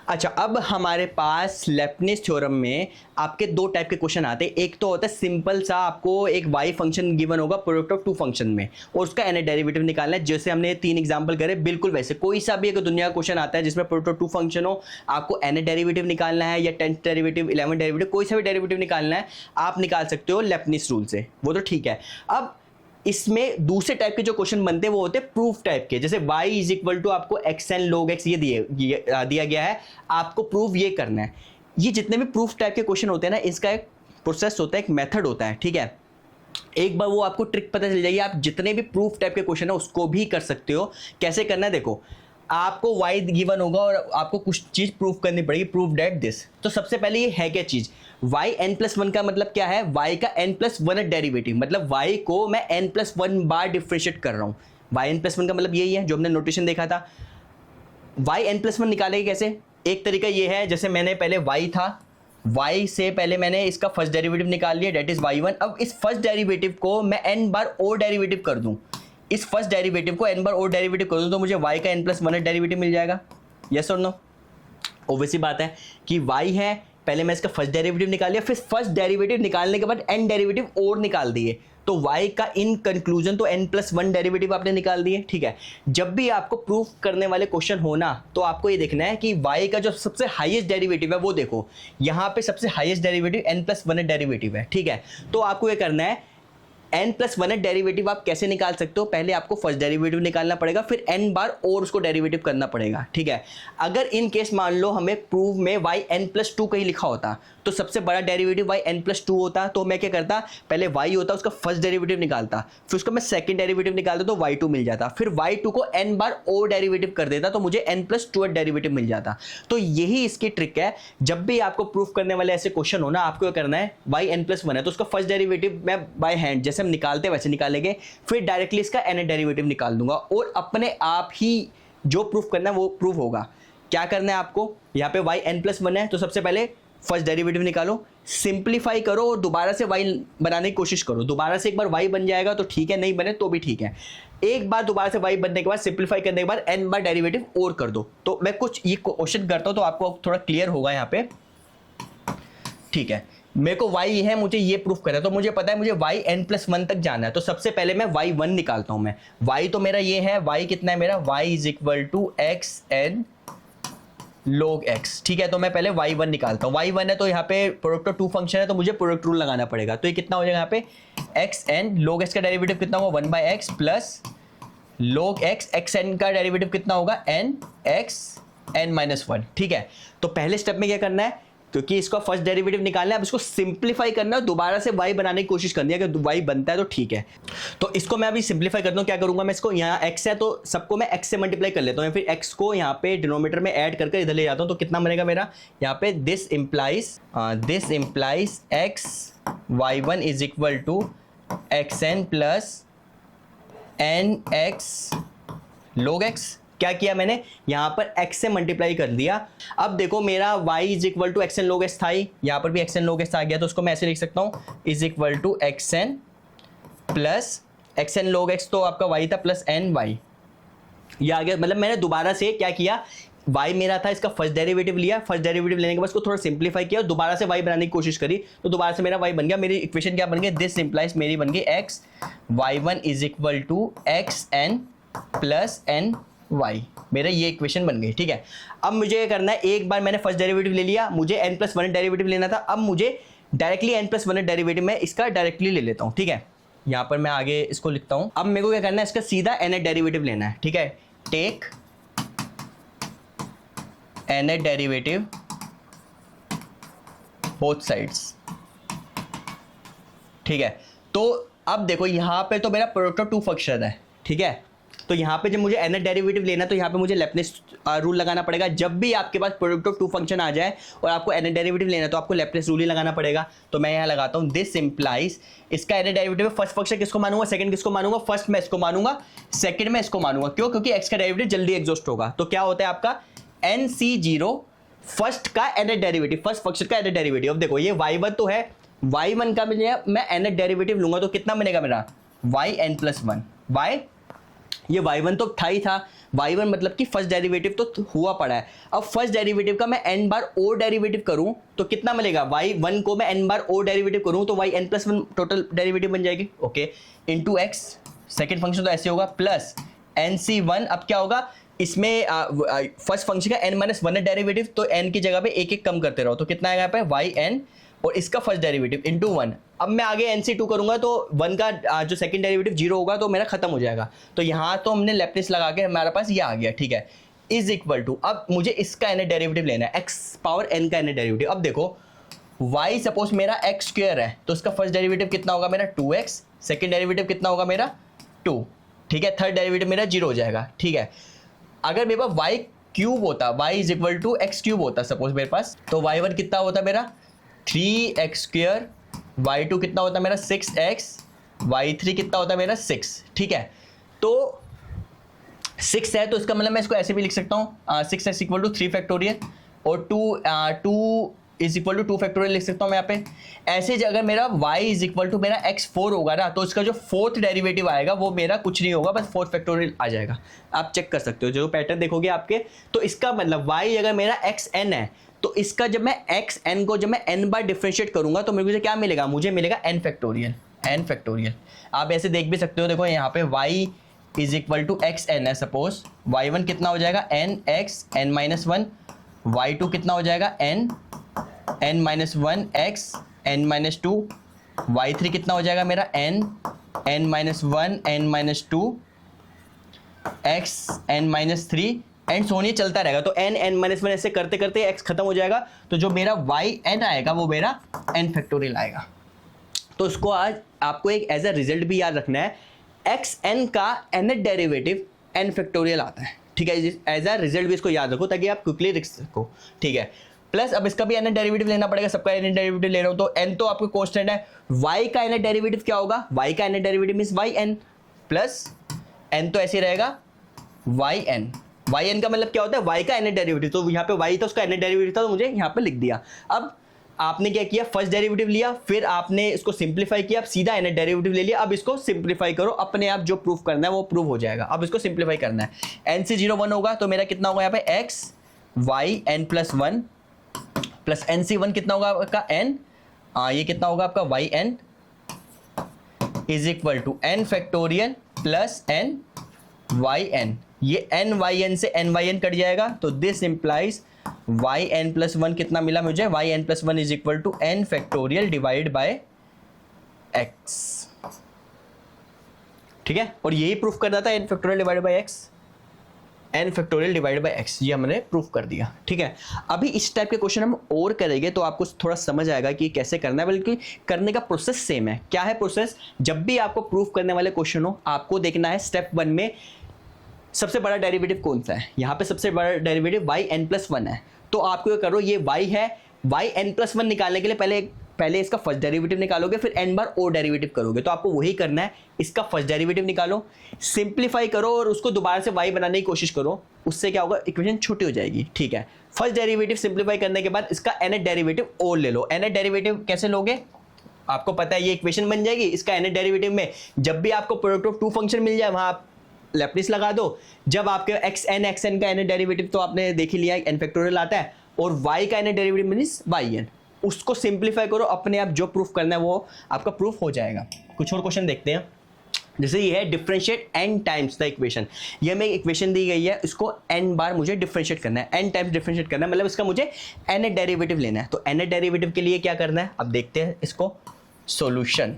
अच्छा, अब हमारे पास लेब्निज थ्योरम में आपके दो टाइप के क्वेश्चन आते हैं। एक तो होता है सिंपल सा, आपको एक y फंक्शन गिवन होगा प्रोडक्ट ऑफ टू फंक्शन में और उसका nth डेरिवेटिव निकालना है, जैसे हमने 3 एग्जांपल करे बिल्कुल वैसे। कोई सा भी अगर दुनिया का क्वेश्चन आता है जिसमें प्रोडक्ट ऑफ टू फंक्शन हो, आपको nth डेरिवेटिव निकालना है या 10th डेरिवेटिव 11th डेरिवेटिव, कोई सा भी डेरिवेटिव निकालना है, आप निकाल सकते हो लेब्निज रूल से, वो तो ठीक है। अब इसमें दूसरे टाइप के जो क्वेश्चन बनते हैं वो होते हैं प्रूफ टाइप के, जैसे y इज इक्वल टू आपको xn log x ये दिया गया है, आपको प्रूफ ये करना है। ये जितने भी प्रूफ टाइप के क्वेश्चन होते हैं ना, इसका एक प्रोसेस होता है, एक मेथड होता है, ठीक है। एक बार वो आपको ट्रिक पता चल जाएगी, आप जितने भी प्रूफ टाइप के क्वेश्चन है उसको भी कर सकते हो। कैसे करना है देखो, आपको y गिवन होगा और आपको कुछ चीज़ प्रूफ करनी पड़ेगी, प्रूफ डेट दिस। तो सबसे पहले ये है क्या चीज़, y n+1 का मतलब क्या है, y का n+1 डेरिवेटिव, मतलब y को मैं n+1 बार डिफ्रेंशिएट कर रहा हूँ। y n+1 का मतलब यही है जो हमने नोटेशन देखा था। y n+1 निकालेंगे कैसे, एक तरीका ये है, जैसे मैंने पहले y था, y से पहले मैंने इसका फर्स्ट डेरिवेटिव निकाल लिया, डेट इज y1। अब इस फर्स्ट डेरिवेटिव को मैं n बार और डेरिवेटिव कर दूं, इस फर्स्ट डेरिवेटिव को n बार और डेरिवेटिव कर दूं तो मुझे y का n+1 डेरिवेटिव मिल जाएगा। यस और नो? ऑब्वियसली बात है कि y है, पहले मैं इसका फर्स्ट डेरिवेटिव निकाल लिया, फिर फर्स्ट डेरिवेटिव निकालने के बाद n डेरिवेटिव और निकाल दिए, तो y का इन कंक्लूजन तो n+1 डेरिवेटिव आपने निकाल दिए। ठीक है, जब भी आपको प्रूफ करने वाले क्वेश्चन हो ना, तो आपको ये देखना है कि y का जो सबसे हाईएस्ट डेरिवेटिव है वो देखो, यहाँ पे सबसे हाईएस्ट डेरिवेटिव n+1 डेरिवेटिव है। ठीक है, तो आपको ये करना है, n+1 डेरिवेटिव आप कैसे निकाल सकते हो, पहले आपको फर्स्ट डेरिवेटिव निकालना पड़ेगा, फिर n बार और उसको डेरिवेटिव करना पड़ेगा। ठीक है, अगर इन केस मान लो हमें प्रूफ में y n+2 कहीं लिखा होता तो सबसे बड़ा डेरिवेटिव y n+2 होता, तो मैं क्या करता, पहले y होता उसका फर्स्ट डेरिवेटिव निकालता, फिर उसका मैं सेकंड डेरिवेटिव निकालता तो y2 मिल जाता, फिर y2 को n बार और डेरिवेटिव कर देता तो मुझे n+2 डेरिवेटिव मिल जाता। तो यही इसकी ट्रिक है, जब भी आपको प्रूफ करने वाले ऐसे क्वेश्चन हो ना, आपको क्या करना है, y n+1 है तो उसका फर्स्ट डेरिवेटिव मैं बाय हैंड जैसे हम निकालते वैसे निकालेंगे, फिर डायरेक्टली इसका n डेरिवेटिव निकाल दूंगा और अपने आप ही जो प्रूफ करना है वो प्रूफ होगा। क्या करना है आपको, यहाँ पे y n+1 है तो सबसे पहले फर्स्ट डेरिवेटिव निकालो, सिंप्लीफाई करो और दोबारा से y बनाने की कोशिश करो। दोबारा से एक बार y बन जाएगा तो ठीक है, नहीं बने तो भी ठीक है। एक बार दोबारा से y बनने के बाद सिंप्लीफाई करने के बाद n बार डेरिवेटिव और कर दो। तो मैं कुछ ये क्वेश्चन करता हूं तो आपको थोड़ा क्लियर होगा यहाँ पे। ठीक है, मेरे को y है, मुझे ये प्रूफ करना है, तो मुझे पता है मुझे y n+1 तक जाना है, तो सबसे पहले मैं y1 निकालता हूं। मैं y तो मेरा ये है, y कितना है मेरा, y = xn log x। ठीक है, तो मैं पहले y1 निकालता हूँ। y1 है तो यहाँ पे प्रोडक्ट ऑफ टू फंक्शन है तो मुझे प्रोडक्ट रूल लगाना पड़ेगा, तो ये कितना हो जाएगा यहाँ पे, xn log x का डेरिवेटिव कितना होगा, 1/x plus log x, xn का डेरिवेटिव कितना होगा, n x n-1। ठीक है, तो पहले स्टेप में क्या करना है, क्योंकि इसका फर्स्ट डेरिवेटिव निकालना है, अब इसको सिंप्लीफाई करना है, दोबारा से y बनाने की कोशिश करनी है, अगर y बनता है तो ठीक है। तो इसको मैं अभी सिंप्लीफाई करता हूँ, क्या करूंगा मैं, इसको यहाँ x है तो सबको मैं x से मल्टीप्लाई कर लेता हूँ, फिर x को यहाँ पे डिनोमिनेटर में ऐड करके इधर ले जाता हूँ, तो कितना बनेगा मेरा यहाँ पे, this implies x y1 = xn plus nx log x। क्या किया मैंने, यहां पर x से मल्टीप्लाई कर दिया। अब देखो मेरा y = xn log x था ही, यहां पर भी xn log x आ गया, तो उसको मैं ऐसे लिख सकता हूं, = xn plus xn log x तो आपका y था प्लस ny, ये आ गया। मतलब मैंने दोबारा से क्या किया, y मेरा था, इसका फर्स्ट डेरिवेटिव लिया, फर्स्ट डेरिवेटिव लेने के बाद उसको थोड़ा सिंप्लीफाई किया और दोबारा से y बनाने की कोशिश करी, तो दोबारा से मेरा y बन गया। मेरी इक्वेशन क्या बन गई, दिस इम्प्लाइज मेरी बन गई x y1 = xn plus ny, मेरा ये इक्वेशन बन गई। ठीक है, अब मुझे ये करना है, एक बार मैंने फर्स्ट डेरिवेटिव ले लिया, मुझे n+1 डेरिवेटिव लेना था, अब मुझे डायरेक्टली n+1 डेरिवेटिव मैं इसका डायरेक्टली ले लेता हूँ। ठीक है, यहाँ पर मैं आगे इसको लिखता हूँ। अब मेरे को क्या करना है, इसका सीधा n डेरिवेटिव लेना है। ठीक है, take n derivative both sides. ठीक है, तो अब देखो यहाँ पे तो मेरा प्रोडक्ट ऑफ टू फंक्शन है। ठीक है, तो यहाँ पे जब मुझे n डेरिवेटिव लेना है तो यहाँ पे मुझे लेप्लेस रूल लगाना पड़ेगा। जब भी आपके पास प्रोडक्ट ऑफ टू फंक्शन आ जाए और आपको n डेरिवेटिव लेना है तो आपको लेप्लेस रूल ही लगाना पड़ेगा। तो मैं यहाँ लगाता हूँ, दिस इम्प्लाइज, इसका n डेरिवेटिव फर्स्ट फंक्शन किसको मानूंगा, सेकंड किसको मानूंगा, फर्स्ट में इसको मानूंगा, सेकंड में इसको मानूंगा। क्यों, क्योंकि x का डेरिवेटिव जल्दी एग्जॉस्ट होगा। तो क्या होता है आपका nc0 फर्स्ट का n डेरिवेटिव, फर्स्ट फंक्शन का n डेरिवेटिव। अब देखो ये y1 तो है, y1 का मैं n डेरिवेटिव लूंगा तो कितना बनेगा मेरा, yn+1। y ये y1 तो था ही था, y1 मतलब कि फर्स्ट डेरिवेटिव तो हुआ पड़ा है। अब फर्स्ट डेरिवेटिव का मैं n बार और डेरिवेटिव करूं तो कितना मिलेगा, y1 को मैं n बार और डेरिवेटिव करूं तो yn+1 टोटल डेरिवेटिव बन जाएगी। Okay, into x, second function तो ऐसे होगा, प्लस nc1। अब क्या होगा, इसमें फर्स्ट फंक्शन का n-1 डेरिवेटिव, तो n की जगह पे एक एक कम करते रहो, तो कितना आएगा यहाँ पे, yn और इसका फर्स्ट डेरिवेटिव इंटू 1। अब मैं आगे nc2 करूंगा तो 1 का जो सेकंड डेरिवेटिव 0 होगा तो मेरा खत्म हो जाएगा। तो यहाँ तो हमने लेप्लेस लगा के हमारे पास ये आ गया। ठीक है, इज इक्वल टू, अब मुझे इसका n डेरिवेटिव लेना है, x पावर n का n डेरिवेटिव। अब देखो y सपोज मेरा x स्क्वायर है तो उसका फर्स्ट डेरिवेटिव कितना होगा मेरा 2x, सेकंड डेरिवेटिव कितना होगा मेरा 2, ठीक है, थर्ड डेरिवेटिव मेरा 0 हो जाएगा, ठीक है। अगर मेरे पास y क्यूब होता, y is equal to x cube होता सपोज मेरे पास, तो y1 कितना होता मेरा 3x स्क्वायर, y2 कितना होता मेरा 6x, y3 कितना होता मेरा 6, ठीक है। तो 6 है तो इसका मतलब मैं इसको ऐसे भी लिख सकता हूँ 6x इक्वल टू 3 फैक्टोरियल और 2 इज इक्वल टू 2 फैक्टोरियल लिख सकता हूँ मैं यहाँ पे। ऐसे अगर मेरा y इज इक्वल टू मेरा x4 होगा ना तो इसका जो फोर्थ डेरिवेटिव आएगा वो मेरा कुछ नहीं होगा, बस 4 फैक्टोरियल आ जाएगा। आप चेक कर सकते हो जो पैटर्न देखोगे आपके, तो इसका मतलब y अगर मेरा xn है तो इसका जब मैं xn को जब मैं n बार डिफरेंशिएट करूंगा तो मुझे क्या मिलेगा, मुझे मिलेगा n फैक्टोरियल। आप ऐसे देख भी सकते हो, देखो यहाँ पे y is equal to x n है सपोज, y1 कितना हो जाएगा n x n minus 1, y2 कितना हो जाएगा n minus 1 x n minus 2, y3 कितना हो जाएगा मेरा n minus 1 n minus 2 x n minus 3 and Soni चलता रहेगा। तो n माइनस 1 ऐसे करते करते x खत्म हो जाएगा, तो जो मेरा yn आएगा वो मेरा n फैक्टोरियल आएगा। तो उसको आज आपको एक एज अ रिजल्ट भी याद रखना है, xn का nth डेरिवेटिव n फैक्टोरियल आता है, ठीक है। एज अ रिजल्ट भी इसको याद रखो ताकि आप क्विकली लिख सको, ठीक है। प्लस अब इसका भी nth डेरिवेटिव लेना पड़ेगा, सबका nth डेरिवेटिव ले रहा हूं तो n तो आपको कांस्टेंट है, y का nth डेरिवेटिव क्या होगा, y का nth derivative means yn plus n तो ऐसे रहेगा yn का मतलब क्या होता है y का nth डेरिवेटिव, तो यहाँ पे y था उसका nth डेरिवेटिव था तो मुझे यहाँ पे लिख दिया। अब आपने क्या किया, फर्स्ट डेरिवेटिव लिया, फिर आपने इसको सिंप्लीफाई किया, अब सीधा nth डेरिवेटिव ले लिया। अब इसको सिंप्लीफाई करो, अपने आप जो प्रूफ करना है वो प्रूफ हो जाएगा। अब इसको सिंप्लीफाई करना है, n से 0 1 होगा तो मेरा कितना होगा यहाँ पे x y n plus 1 plus n से 1 कितना होगा आपका n, ये कितना होगा आपका y n is equal to n factorial plus n y n, ये n y n से n y n कट जाएगा तो this implies y n plus 1 कितना मिला मुझे, y n plus 1 is equal to n factorial divide by x, ठीक है। और यही प्रूफ करना था n factorial divide by x, n factorial divide by x, ये हमने प्रूफ कर दिया, ठीक है। अभी इस टाइप के क्वेश्चन हम और करेंगे तो आपको थोड़ा समझ आएगा कि कैसे करना है, बल्कि करने का प्रोसेस सेम है। क्या है प्रोसेस, जब भी आपको प्रूफ करने वाले क्वेश्चन हो आपको देखना है स्टेप 1 में सबसे बड़ा डेरिवेटिव कौन सा है। यहाँ पे सबसे बड़ा डेरिवेटिव y n प्लस 1 है, तो आपको ये करो, ये y है, y n प्लस 1 निकालने के लिए पहले इसका फर्स्ट डेरिवेटिव निकालोगे, फिर n बार और डेरिवेटिव करोगे, तो आपको वही करना है। इसका फर्स्ट डेरिवेटिव निकालो, सिंप्लीफाई करो और उसको दोबारा से y बनाने की कोशिश करो, उससे क्या होगा, इक्वेशन छोटी हो जाएगी, ठीक है। फर्स्ट डेरिवेटिव सिंप्लीफाई करने के बाद इसका nth डेरिवेटिव और ले लो। nth डेरिवेटिव कैसे लोगे, आपको पता है ये इक्वेशन बन जाएगी। इसका nth डेरिवेटिव में जब भी आपको प्रोडक्ट ऑफ टू फंक्शन मिल जाए वहां आप लैप्लेस लगा दो। जब आपके xn का nth डेरिवेटिव तो आपने देख ही लिया n फैक्टोरियल आता है, और y का nth डेरिवेटिव मींस yn, उसको सिंप्लीफाई करो, अपने आप जो प्रूफ करना है वो आपका प्रूफ हो जाएगा। कुछ और क्वेश्चन देखते हैं, जैसे ये है differentiate n times the equation. ये में इक्वेशन दी गई है, इसको n बार मुझे डिफरेंशिएट करना है, n टाइम्स डिफरेंशिएट करना है, मतलब इसका मुझे nth डेरिवेटिव लेना है। तो nth डेरिवेटिव के लिए क्या करना है, अब देखते हैं इसको सॉल्यूशन,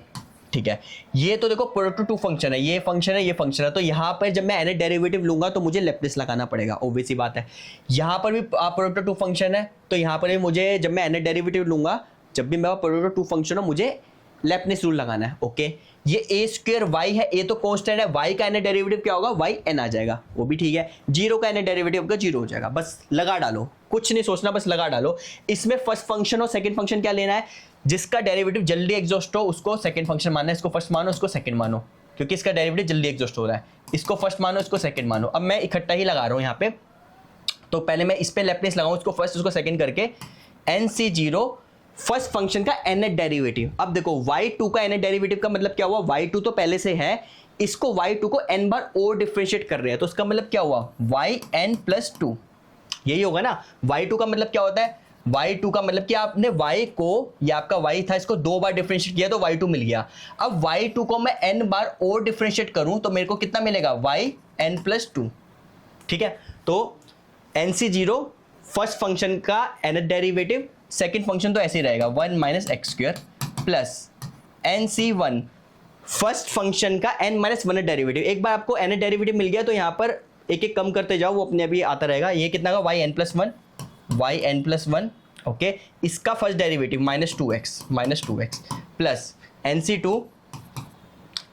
ठीक है। ये तो देखो प्रोडक्ट ऑफ टू फंक्शन है, ये फंक्शन है, ये फंक्शन है, तो यहाँ पर जब मैं nth डेरिवेटिव लूंगा तो मुझे लैप्लेस लगाना पड़ेगा, ऑब्वियस सी बात है। यहाँ पर भी प्रोडक्ट ऑफ टू फंक्शन है तो यहाँ पर भी मुझे जब मैं nth डेरिवेटिव लूंगा, जब भी मेरा प्रोडक्ट ऑफ टू फंक्शन हो मुझे लैप्लेस रूल लगाना है, ओके। ये a स्क्वायर y है, a तो कांस्टेंट है, y का nth डेरिवेटिव क्या होगा, y n आ जाएगा, वो भी ठीक है। 0 का nth डेरिवेटिव का 0 हो जाएगा, बस लगा डालो, कुछ नहीं सोचना, बस लगा डालो। इसमें फर्स्ट फंक्शन और सेकंड फंक्शन क्या लेना है, जिसका डेरिवेटिव जल्दी एग्जॉस्ट हो उसको सेकंड फंक्शन मानना है, इसको फर्स्ट मानो इसको सेकंड मानो, क्योंकि इसका डेरिवेटिव जल्दी एग्जॉस्ट हो रहा है। इसको फर्स्ट मानो इसको सेकंड मानो। अब मैं इकट्ठा ही लगा रहा हूँ यहाँ पे, तो पहले मैं इस पे लैप्लेस लगाऊं, इसको फर्स्ट उसको सेकंड करके nc0 फर्स्ट फंक्शन का nth डेरिवेटिव। अब देखो y2 का nth डेरिवेटिव का मतलब क्या हुआ, y2 तो पहले से है, इसको y2 को n बार और डिफरेंशिएट कर रहे हैं, तो इसका मतलब क्या हुआ yn प्लस 2, यही होगा ना। y2 का मतलब क्या होता है, y2 का मतलब कि आपने y को, ये आपका y था, इसको 2 बार डिफरेंशिएट किया तो y2 मिल गया। अब y2 को मैं n बार और डिफरेंशिएट करूं तो मेरे को कितना मिलेगा, yn प्लस 2, ठीक है। तो nc0 फर्स्ट फंक्शन का nth डेरिवेटिव, सेकंड फंक्शन तो ऐसे ही रहेगा 1 minus x square, plus nc1 first function का n माइनस 1 डेरिवेटिव। एक बार आपको nth डेरिवेटिव मिल गया तो यहाँ पर एक एक कम करते जाओ, वो अपने अभी आता रहेगा। ये कितना का yn plus 1, yn plus 1 okay, इसका first derivative -2x plus NC2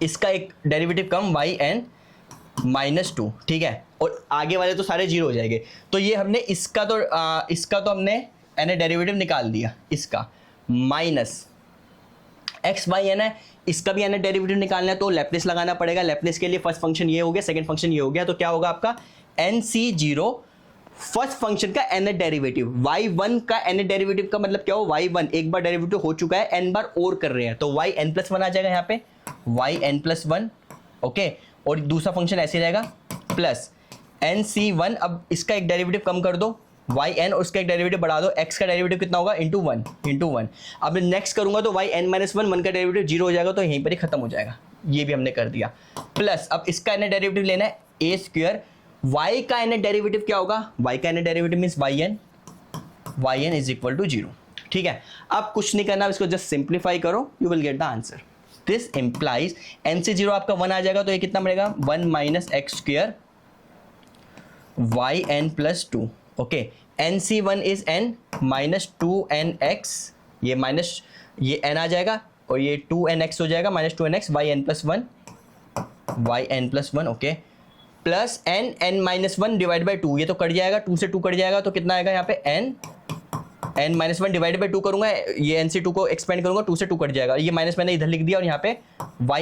इसका एक डेरिवेटिव कम yn -2, ठीक है, और आगे वाले तो सारे जीरो हो जाएंगे। तो ये हमने इसका तो हमने एन डेरिवेटिव निकाल दिया, इसका माइनस एक्स बाई एन है, इसका भी एन डेरिवेटिव निकालना है तो लैप्लेस लगाना पड़ेगा। लैप्लेस के लिए फर्स्ट फंक्शन ये हो गया, सेकंड फंक्शन ये हो गया, तो क्या होगा आपका NC0 फर्स्ट फंक्शन का एन डेरिवेटिव, y1 का एन डेरिवेटिव का मतलब क्या हो, y1 एक बार डेरिवेटिव हो चुका है, n बार और कर रहे हैं तो yn+1 आ जाएगा यहाँ पे, yn+1, ओके, और दूसरा फंक्शन ऐसे रहेगा प्लस NC1, अब इसका एक डेरिवेटिव कम कर दो yn और उसका एक डेरिवेटिव बढ़ा दो, x का डेरिवेटिव कितना होगा इंटू वन। अब नेक्स्ट करूंगा तो yn-1 का डेरिवेटिव जीरो हो जाएगा, तो यहीं पर ही खत्म हो जाएगा, ये भी हमने कर दिया। प्लस अब इसका एन डेरिवेटिव लेना है a², y का एन डेरिवेटिव क्या होगा, y का n derivative means yn is equal to 0, ठीक है। अब कुछ नहीं करना, इसको जस्ट सिंप्लीफाई करो, you will get the answer. This implies NC0 आपका 1 आ जाएगा, तो ये कितना बनेगा 1 - x² yn+2, okay. NC1 is n -2nx, ये माइनस ये n आ जाएगा और ये 2nx हो जाएगा, -2nx yn+1 okay, plus n-1 divide by 2, ये तो कट जाएगा, 2 से 2 कट जाएगा, तो कितना आएगा यहाँ पे n-1 डिवाइड बाई 2 करूंगा, ये NC2 को एक्सपेंड करूंगा, 2 से 2 कट जाएगा, ये माइनस मैंने इधर लिख दिया और यहाँ पे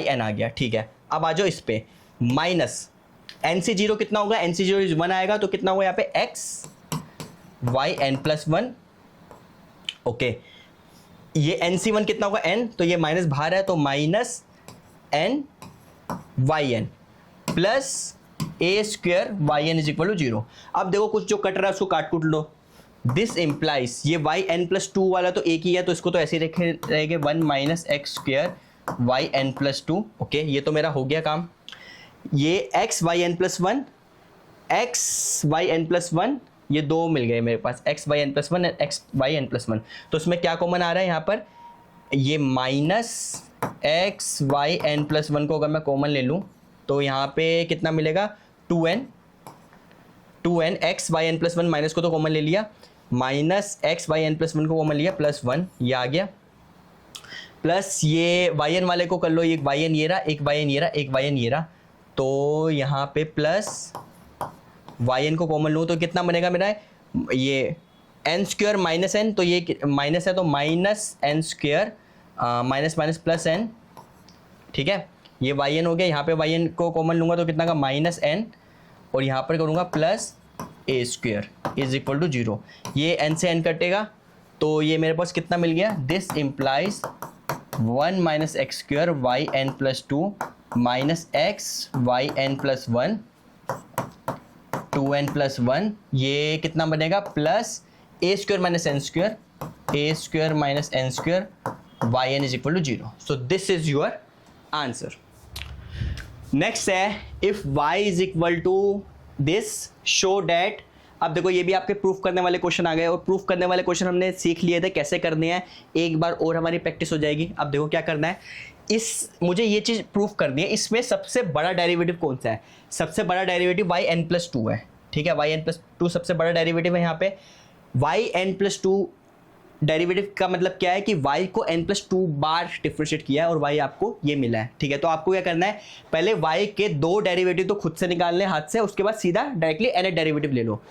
yn आ गया, ठीक है। अब आ जाओ इस पे, माइनस NC0 कितना होगा, NC0 1 आएगा, तो कितना होगा यहाँ पे x yn+1, ओके। ये NC1 कितना होगा n, तो ये माइनस बाहर है, तो minus n yn plus a² yn is equal to 0। अब देखो कुछ जो कट रहा है उसको काट कूट लो। दिस इंप्लाइज ये yn+2 वाला तो एक ही है, तो इसको तो ऐसे ही रखे रहेंगे 1 - x² yn+2, ओके, ये तो मेरा हो गया काम। ये x yn+1 ये दो मिल गए मेरे पास, x yn+1 और x yn+1, तो इसमें क्या कॉमन आ रहा है यहाँ पर, ये माइनस x yn+1 को अगर मैं कॉमन ले लूँ तो यहाँ पे कितना मिलेगा 2n x yn+1 माइनस को तो कॉमन ले लिया, माइनस x yn+1 को कॉमन लिया, +1 ये आ गया, प्लस ये yn वाले को कर लो, एक yn ये रहा, एक yn ये रहा, एक yn ये रहा, तो यहाँ पे प्लस yn को कॉमन लूँ तो कितना बनेगा मेरा, ये n² माइनस n, तो ये माइनस है तो -n² माइनस प्लस n, ठीक है, ये yn हो गया, यहाँ पे yn को कॉमन लूँगा तो कितना का -n, और यहाँ पर करूँगा plus a² is equal to 0, ये n से n कटेगा, तो ये मेरे पास कितना मिल गया, this implies 1 - x² yn+2 minus x yn+1 2n+1, ये कितना बनेगा plus a² - n² yn is equal to 0। So this is your answer. Next है if y is equal to this show that. अब देखो ये भी आपके प्रूफ करने वाले क्वेश्चन आ गए, और प्रूफ करने वाले क्वेश्चन हमने सीख लिए थे कैसे करने हैं, एक बार और हमारी प्रैक्टिस हो जाएगी। अब देखो क्या करना है, मुझे ये चीज़ प्रूफ करनी है, इसमें सबसे बड़ा डेरिवेटिव कौन सा है, सबसे बड़ा डेरिवेटिव yn+2 है, ठीक है, yn+2 सबसे बड़ा डेरिवेटिव है। यहाँ पे yn+2 डेरिवेटिव का मतलब क्या है कि y को n+2 बार डिफरेंशिएट किया है और y आपको ये मिला है, ठीक है। तो आपको क्या करना है, पहले y के दो डेरिवेटिव तो खुद से निकालने हाथ से, उसके बाद सीधा डायरेक्टली n डेरिवेटिव ले लो।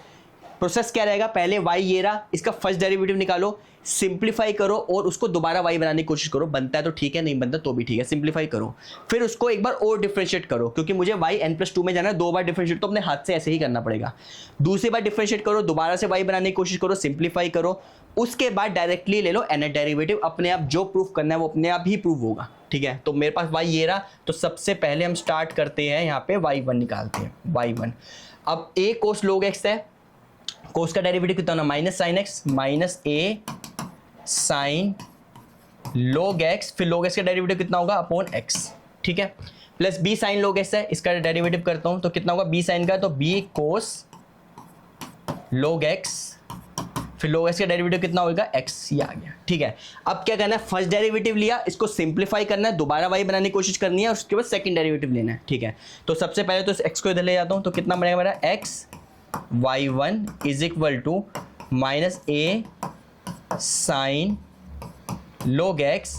प्रोसेस क्या रहेगा, पहले y ये रहा, इसका फर्स्ट डेरिवेटिव निकालो, सिंप्लीफाई करो और उसको दोबारा y बनाने की कोशिश करो, बनता है तो ठीक है, नहीं बनता तो भी ठीक है, सिंप्लीफाई करो, फिर उसको एक बार और डिफरेंशिएट करो, क्योंकि मुझे y n+2 में जाना है, 2 बार डिफरेंशिएट तो अपने हाथ से ऐसे ही करना पड़ेगा। दूसरी बार डिफरेंशिएट करो, दोबारा से y बनाने की कोशिश करो, सिंप्लीफाई करो, उसके बाद डायरेक्टली ले लो n डेरिवेटिव, अपने आप जो प्रूफ करना है वो अपने आप ही प्रूफ होगा, ठीक है। तो मेरे पास y ये रहा, तो सबसे पहले हम स्टार्ट करते हैं, यहाँ पे y1 निकालते हैं, y1। अब a cos log x है, cos का डेरिवेटिव कितना होना, minus sine x minus a sine log x, फिर log x का डेरिवेटिव कितना होगा अपॉन x, ठीक है, plus b sine log x है, इसका डेरिवेटिव करता हूं तो कितना होगा b साइन का, तो b cos log x, फिर log x का डेरिवेटिव कितना होगा x, ये आ गया, ठीक है। अब क्या करना है, फर्स्ट डेरिवेटिव लिया, इसको सिंप्लीफाई करना है, दोबारा y बनाने की कोशिश करनी है, उसके बाद सेकंड डेरिवेटिव लेना है, ठीक है। तो सबसे पहले तो x को इधर ले जाता हूं, तो कितना बनेगा मेरा x y1 is equal to minus a sine log x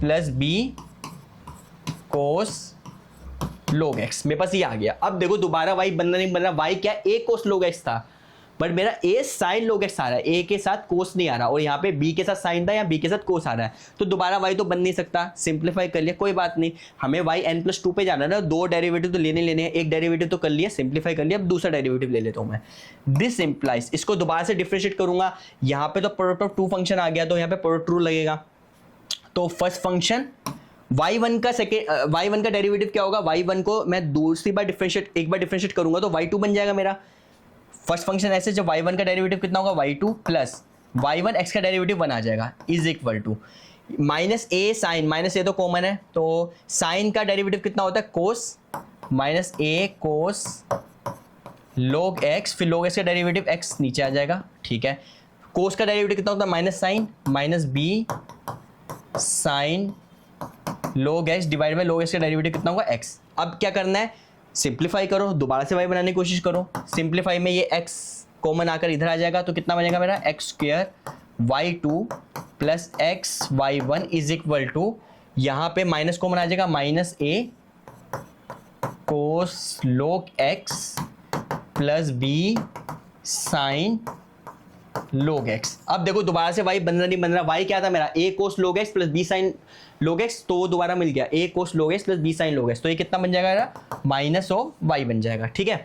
plus b cos log x। मेरे पास ये आ गया। अब देखो दोबारा y बनना नहीं बन रहा, y क्या a कोस log x था, बट मेरा a साइन log x आ रहा है, a के साथ कोस नहीं आ रहा, और यहाँ पे b के साथ साइन था, यहाँ b के साथ कोस आ रहा है, तो दोबारा y तो बन नहीं सकता। सिंप्लीफाई कर लिया, कोई बात नहीं, हमें y n+2 पे जाना है ना, दो डेरिवेटिव तो लेने हैं, एक डेरिवेटिव तो कर लिया, सिंप्लीफाई कर लिया, अब दूसरा डेरिवेटिव ले लेता हूँ मैं। दिस इंप्लाइज, इसको दोबारा से डिफरेंशिएट करूंगा, यहाँ पे तो प्रोडक्ट ऑफ टू फंक्शन आ गया, तो यहाँ पे प्रोडक्ट रूल लगेगा। तो फर्स्ट फंक्शन y1 का डेरिवेटिव क्या होगा, y1 को मैं दूसरी बार एक बार डिफरेंशिएट करूंगा तो y2 बन जाएगा मेरा। फर्स्ट फंक्शन ऐसे, जब y1 का डेरिवेटिव कितना होगा, y2 प्लस y1 x का डेरिवेटिव 1 आ जाएगा, is equal to minus a sine, minus a तो कॉमन है, तो साइन का डेरिवेटिव कितना होता है, कोस, माइनस ए कोस log x, फिर log x का डेरिवेटिव x नीचे आ जाएगा, ठीक है। कोस का डेरिवेटिव कितना होता है, minus sine, minus b sine log x divide by log x का डेरिवेटिव कितना होगा, x। अब क्या करना है, सिंप्लीफाई करो, दोबारा से y बनाने की कोशिश करो। सिंप्लीफाई में ये x कॉमन आकर इधर आ जाएगा, तो कितना बनेगा मेरा, x square y2 plus x y1 is equal to, यहाँ पे माइनस कॉमन आ जाएगा, minus a cos log x plus b sine log x। अब देखो दोबारा से y बन रहा नहीं बन रहा, y क्या था मेरा, a cos log x plus b sine log x, तो दोबारा मिल गया a cos log x plus b sine log x, तो ये कितना बन जाएगा मेरा, माइनस ऑफ y बन जाएगा, ठीक है।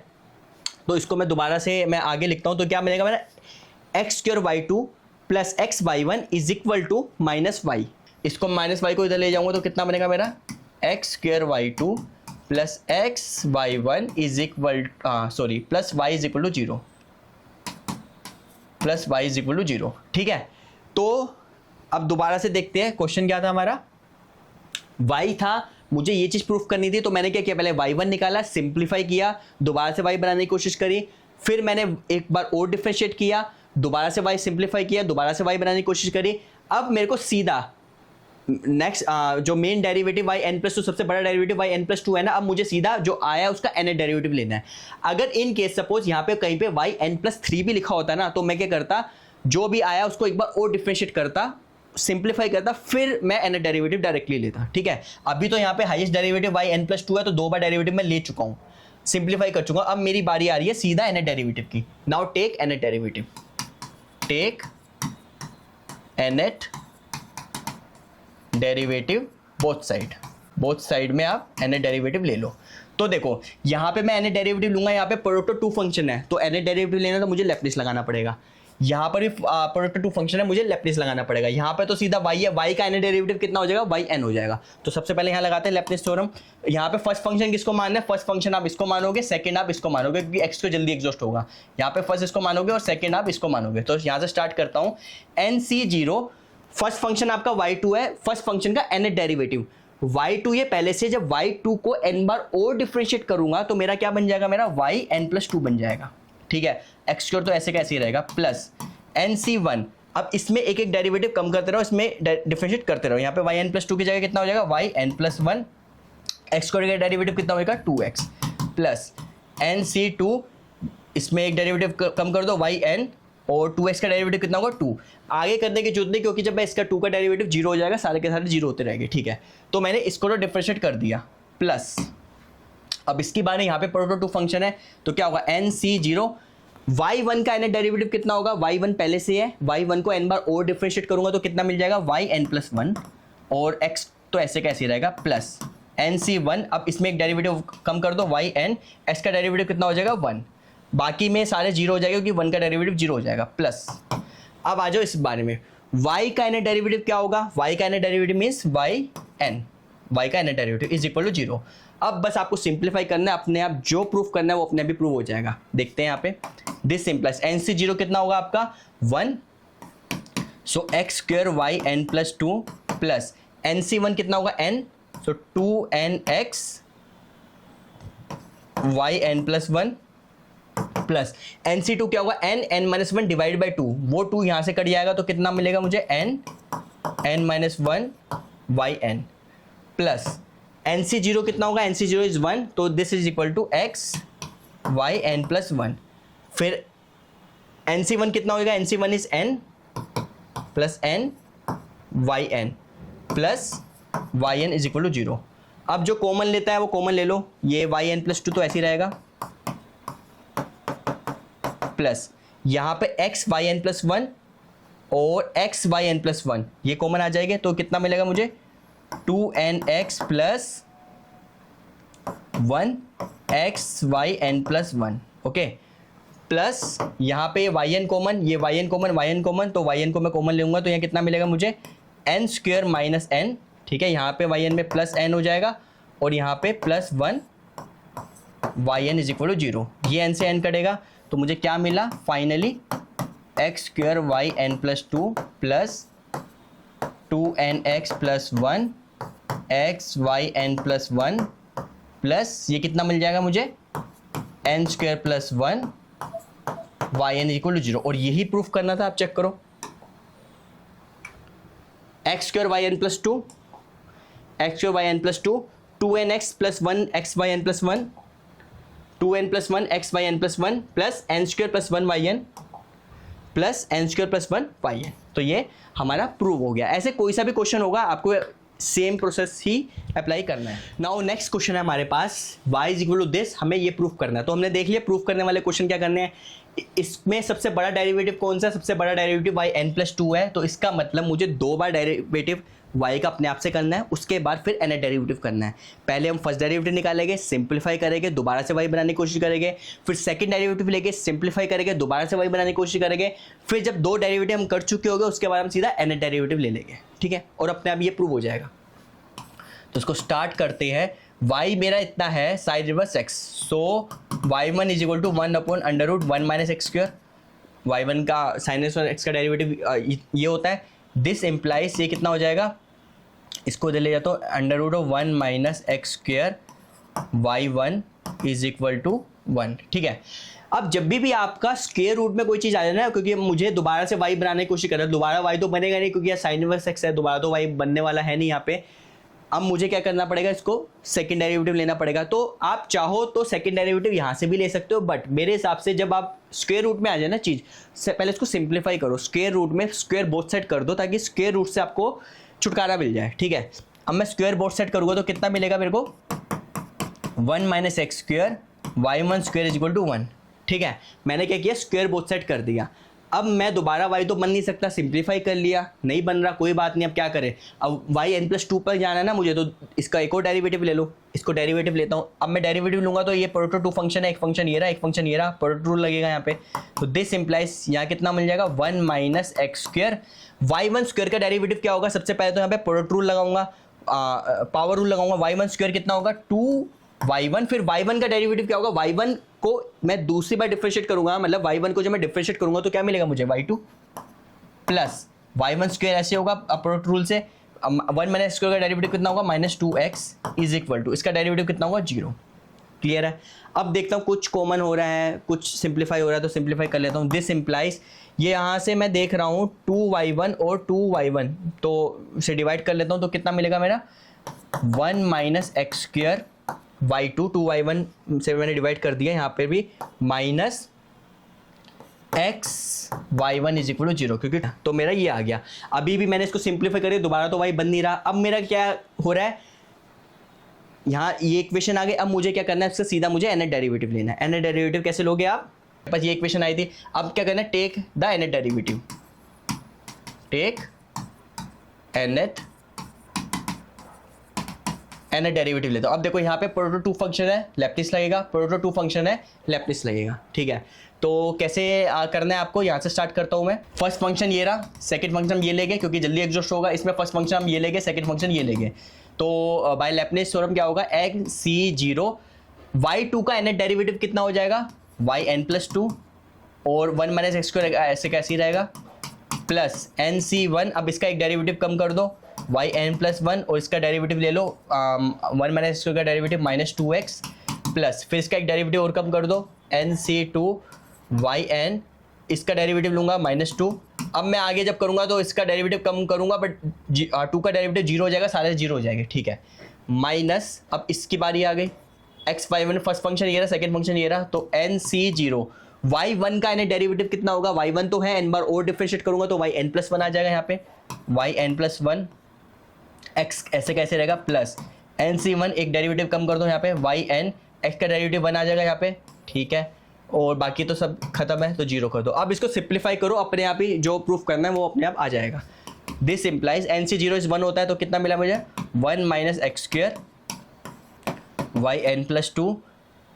तो इसको मैं दोबारा से मैं आगे लिखता हूं, तो क्या मिलेगा मेरा, x square y2 plus x y1 is equal to minus y। इसको माइनस y को इधर ले जाऊंगा तो कितना बनेगा मेरा, x square y2 plus x y1 is equal sorry plus y is equal to 0, plus y is equal to 0, ठीक है। तो अब दोबारा से देखते हैं क्वेश्चन क्या था हमारा, y था, मुझे ये चीज प्रूफ करनी थी, तो मैंने क्या किया, पहले y1 निकाला, सिंप्लीफाई किया, दोबारा से y बनाने की कोशिश करी, फिर मैंने एक बार और डिफरेंशिएट किया, दोबारा से y सिंप्लीफाई किया, दोबारा से y बनाने की कोशिश करी। अब मेरे को सीधा नेक्स्ट जो मेन डेरिवेटिव yn+2, सबसे बड़ा डेरिवेटिव yn+2 है ना, अब मुझे सीधा जो आया उसका nth डेरिवेटिव लेना है। अगर इन केस सपोज यहाँ पे कहीं पे yn+3 भी लिखा होता ना, तो मैं क्या करता, जो भी आया उसको एक बार और डिफरेंशिएट करता, सिंप्लीफाई करता, फिर मैं nth डेरिवेटिव डायरेक्टली लेता, ठीक है। अभी तो यहाँ पे हाईएस्ट डेरिवेटिव yn+2 है, तो दो बार डेरिवेटिव मैं ले चुका हूँ, सिंप्लीफाई कर चुका हूँ। अब मेरी बारी आ रही है सीधा nth डेरिवेटिव की। Now take nth derivative, take nth derivative both side में आप nth डेरिवेटिव ले लो। तो देखो यहाँ पे मैं nth डेरिवेटिव लूंगा, यहाँ पे प्रोडक्ट ऑफ टू फंक्शन है, तो nth डेरिवेटिव लेना तो मुझे लैप्लेस लगाना पड़ेगा। यहाँ पर भी प्रोडक्ट ऑफ टू फंक्शन है, मुझे लैप्लेस लगाना पड़ेगा। यहाँ पे तो सीधा y है, y का nth डेरिवेटिव कितना हो जाएगा, yn हो जाएगा। तो सबसे पहले यहाँ लगाते हैं लैप्लेस थ्योरम। यहाँ पे फर्स्ट फंक्शन किसको मानना है, फर्स्ट फंक्शन आप इसको मानोगे, सेकंड आप इसको मानोगे, क्योंकि x को जल्दी एग्जॉस्ट होगा। यहाँ पे फर्स्ट इसको मानोगे और सेकंड आप इसको मानोगे। तो यहाँ से स्टार्ट करता हूँ, nc0 फर्स्ट फंक्शन आपका y2 है, फर्स्ट फंक्शन का nth डेरिवेटिव y2 ये पहले से, जब y2 को n बार और डिफरेंशिएट करूंगा तो मेरा क्या बन जाएगा, मेरा yn+2 बन जाएगा, ठीक है। एक्स स्क्वायर तो ऐसे कैसे ही रहेगा, प्लस nc1। अब इसमें एक एक डेरिवेटिव कम करते रहो, इसमें डिफरेंशिएट करते रहो। यहाँ पे yn+2 की जगह कितना हो जाएगा, yn+1, एक्स स्क्वायर का डेरिवेटिव कितना होगा, 2x, प्लस nc2, इसमें एक डेरिवेटिव कम कर दो yn, और 2x का डेरिवेटिव कितना होगा, 2। आगे करने की जरूरत नहीं, क्योंकि जब मैं इसका 2 का डेरिवेटिव 0 हो जाएगा, सारे के सारे 0 होते रहेंगे, ठीक है। तो मैंने इसको तो डिफरेंशिएट कर दिया, प्लस अब इसकी बात, यहाँ पे प्रोडक्ट ऑफ टू फंक्शन है, तो क्या होगा, nc0, y1 का nth डेरिवेटिव कितना होगा, y1 पहले से है, y1 को n बार और डिफरेंशिएट करूंगा तो कितना मिल जाएगा, yn+1, और x तो ऐसे कैसे रहेगा, प्लस nc1। अब इसमें एक डेरिवेटिव कम कर दो, yn, x का डेरिवेटिव कितना हो जाएगा, 1, बाकी में सारे 0 हो जाएगा, क्योंकि 1 का डेरिवेटिव 0 हो जाएगा, प्लस अब आ जाओ इस बारे में, y का nth डेरिवेटिव क्या होगा, y का nth डेरिवेटिव मीन्स y का nth derivative is equal to 0। अब बस आपको सिंप्लीफाई करना है, अपने आप जो प्रूफ करना है वो अपने आप ही प्रूव हो जाएगा। देखते हैं यहाँ पे, दिस सिंप्लाइज nc0 कितना होगा आपका 1, सो x square yn+2 plus nc1 कितना होगा n, सो 2nx yn+1 प्लस nc2 क्या होगा, n-1 डिवाइड बाई 2, वो 2 यहाँ से कट जाएगा तो कितना मिलेगा मुझे, n-1 yn, प्लस nc0 कितना होगा, nc0 इज 1, तो this is equal to x yn+1। फिर nc1 कितना होगा, nc1 is n, plus n y n plus y n is equal to 0। अब जो कॉमन लेता है वो कॉमन ले लो, ये वाई एन प्लस 2 तो ऐसे ही रहेगा, प्लस यहाँ पे एक्स वाई एन प्लस 1 और एक्स वाई एन प्लस 1 ये कॉमन आ जाएंगे, तो कितना मिलेगा मुझे 2nx plus 1 x y n plus 1, okay, plus यहाँ पे वाई एन कॉमन, ये y n common, y n common, तो वाई एन को मैं कॉमन लूँगा तो यहाँ कितना मिलेगा मुझे एन स्क्वेयर माइनस एन, ठीक है, यहाँ पे वाई एन में प्लस एन हो जाएगा और यहाँ पे plus 1 y n is equal to 0। ये एन से एन कटेगा तो मुझे क्या मिला finally x square y n plus 2 plus 2nx plus 1 x y n plus 1 plus ये कितना मिल जाएगा मुझे n square plus 1 y n equal to 0। और यही प्रूफ करना था, आप चेक करो, x square y n plus 2 x square y n plus 2 2nx plus 1 x y n plus 1 2n plus 1 x y n plus 1 plus n square plus 1 y n plus n square plus 1 y n. तो ये हमारा prove हो गया। ऐसे कोई सा भी question होगा आपको सेम प्रोसेस ही अप्लाई करना है। नाउ नेक्स्ट क्वेश्चन है हमारे पास y is equal to this, हमें ये प्रूफ करना है। तो हमने देख लिया प्रूफ करने वाले क्वेश्चन क्या करने हैं। इसमें सबसे बड़ा डेरिवेटिव कौन सा है, सबसे बड़ा डेरिवेटिव y n प्लस 2 है, तो इसका मतलब मुझे 2 बार डेरिवेटिव y का अपने आप से करना है, उसके बाद फिर n डेरिवेटिव करना है। पहले हम फर्स्ट डेरिवेटिव निकालेंगे, सिंप्लीफाई करेंगे, दोबारा से y बनाने की कोशिश करेंगे, फिर सेकंड डेरिवेटिव लेके सिंप्लीफाई करेंगे, दोबारा से y बनाने की कोशिश करेंगे, फिर जब 2 डेरिवेटिव हम कर चुके होंगे उसके बाद हम सीधा n डेरिवेटिव ले लेंगे, ठीक है, और अपने आप ये प्रूव हो जाएगा। तो इसको स्टार्ट करते हैं। y मेरा इतना है sine reverse x, so y1 is equal to 1 upon under root 1 minus x square. y1 का साइन रिवर्स x का डेरिवेटिव ये होता है। दिस इम्प्लाइज ये कितना हो जाएगा, इसको दे ले जाता हूँ under root of 1 minus x square y1 is equal to 1, ठीक है। अब जब भी आपका स्क्वायर रूट में कोई चीज़ आ जाए ना, क्योंकि मुझे दोबारा से y बनाने की कोशिश कर रहा है, दोबारा y तो बनेगा नहीं क्योंकि साइन रिवर्स x है, दोबारा तो y बनने वाला है नहीं यहाँ पे। अब मुझे क्या करना पड़ेगा, इसको सेकंड डेरिवेटिव लेना पड़ेगा। तो आप चाहो तो सेकंड डेरिवेटिव यहाँ से भी ले सकते हो, बट मेरे हिसाब से जब आप स्क्वायर रूट में आ जाए ना चीज़ से पहले इसको सिंप्लीफाई करो, स्क्वायर रूट में स्क्वायर बोथ साइड कर दो ताकि स्क्वायर रूट से आपको छुटकारा मिल जाए, ठीक है। अब मैं स्क्वायर बोथ साइड करूँगा तो कितना मिलेगा मेरे को 1 minus x square y1 square is equal to 1, ठीक है। मैंने क्या किया, स्क्वायर बोथ साइड कर दिया। अब मैं दोबारा y तो बन नहीं सकता, सिंप्लीफाई कर लिया, नहीं बन रहा, कोई बात नहीं। अब क्या करें, अब y n प्लस 2 पर जाना है ना मुझे, तो इसका एक और डेरिवेटिव ले लो, इसको डेरिवेटिव लेता हूँ। अब मैं डेरिवेटिव लूँगा तो ये प्रोडक्ट 2 फंक्शन है, एक फंक्शन ये रहा, एक फंक्शन ये रहा, प्रोडक्ट रूल लगेगा यहाँ पे। तो दिस इम्प्लाइज यहाँ कितना मिल जाएगा 1 minus x square y1 square का डेरिवेटिव क्या होगा, सबसे पहले तो यहाँ पे प्रोडक्ट रूल लगाऊंगा, पावर रूल लगाऊंगा। y1 स्क्वायर कितना होगा 2y1, फिर y1 का डेरिवेटिव क्या होगा, y1 को मैं दूसरी बार डिफरेंशिएट करूंगा, मतलब y1 को जब मैं डिफरेंशिएट करूंगा तो क्या मिलेगा मुझे y2 प्लस y1 स्क्वायर ऐसे होगा प्रोडक्ट रूल से 1 माइनस स्क्वायर का डेरिवेटिव कितना होगा minus 2x is equal to इसका डेरिवेटिव कितना होगा 0। क्लियर है। अब देखता हूँ कुछ कॉमन हो रहा है, कुछ सिंप्लीफाई हो रहा है, तो सिंप्लीफाई कर लेता हूँ। दिस इम्प्लाइज ये यहाँ से मैं देख रहा हूँ 2y1 और 2y1 तो से डिवाइड कर लेता हूँ, तो कितना मिलेगा मेरा 1 minus x square y2 2y1 से मैंने डिवाइड कर दिया, यहाँ पे भी minus x y1 is equal to 0, क्योंकि तो मेरा ये आ गया। अभी भी मैंने इसको सिंप्लीफाई करी, दोबारा तो y बन नहीं रहा। अब मेरा क्या हो रहा है, यहाँ ये इक्वेशन आ गई। अब मुझे क्या करना है, इससे सीधा मुझे nth डेरिवेटिव लेना है। nth डेरिवेटिव कैसे लोगे आप, बस ये इक्वेशन आई थी। अब क्या करना है, take the nth derivative, take nth derivative लेता हूं। अब देखो यहाँ पे प्रोडक्ट 2 फंक्शन है, लेफ्टिस लगेगा, प्रोडक्ट 2 फंक्शन है, लेफ्टिस लगेगा, ठीक है। तो कैसे करना है आपको, यहाँ से स्टार्ट करता हूँ मैं। फर्स्ट फंक्शन ये रहा, सेकंड फंक्शन हम ये लेंगे क्योंकि जल्दी एग्जॉस्ट होगा। इसमें फर्स्ट फंक्शन हम ये लेंगे, सेकंड फंक्शन ये लेंगे। तो बाय लेब्निज थ्योरम क्या होगा, x(0) y2 का nth डेरिवेटिव कितना हो जाएगा yn प्लस 2 और 1 माइनस एक्स स्क्वायर ऐसे कैसे रहेगा प्लस nc1। अब इसका एक डेरिवेटिव कम कर दो yn प्लस 1 और इसका डेरिवेटिव ले लो 1 माइनस एक्स का डेरिवेटिव माइनस 2x प्लस फिर इसका एक डेरिवेटिव और कम कर दो nc2 yn, इसका डेरिवेटिव लूंगा माइनस 2। अब मैं आगे जब करूंगा तो इसका डेरिवेटिव कम करूंगा, बट 2 का डेरिवेटिव 0 हो जाएगा, सारे 0 हो जाएंगे, ठीक है। माइनस अब इसकी बारी आ गई, x y1 फर्स्ट फंक्शन ये रहा, सेकंड फंक्शन ये रहा, तो nc0 y1 का एन डेरिवेटिव कितना होगा, y1 तो है, n बार और डिफरेंशिएट करूंगा तो yn+1 आ जाएगा यहाँ पे, yn+1 x ऐसे कैसे रहेगा प्लस nc1, एक डेरिवेटिव कम कर दो यहाँ पे, yn x का डेरिवेटिव 1 आ जाएगा यहाँ पे, ठीक है, और बाकी तो सब खत्म है तो 0 कर दो। अब इसको सिंप्लीफाई करो, अपने आप ही जो प्रूफ करना है वो अपने आप आ जाएगा। दिस इम्प्लाइज nc0 इज 1 होता है तो कितना मिला मुझे 1 माइनस एक्स स्क्वेयर yn+2,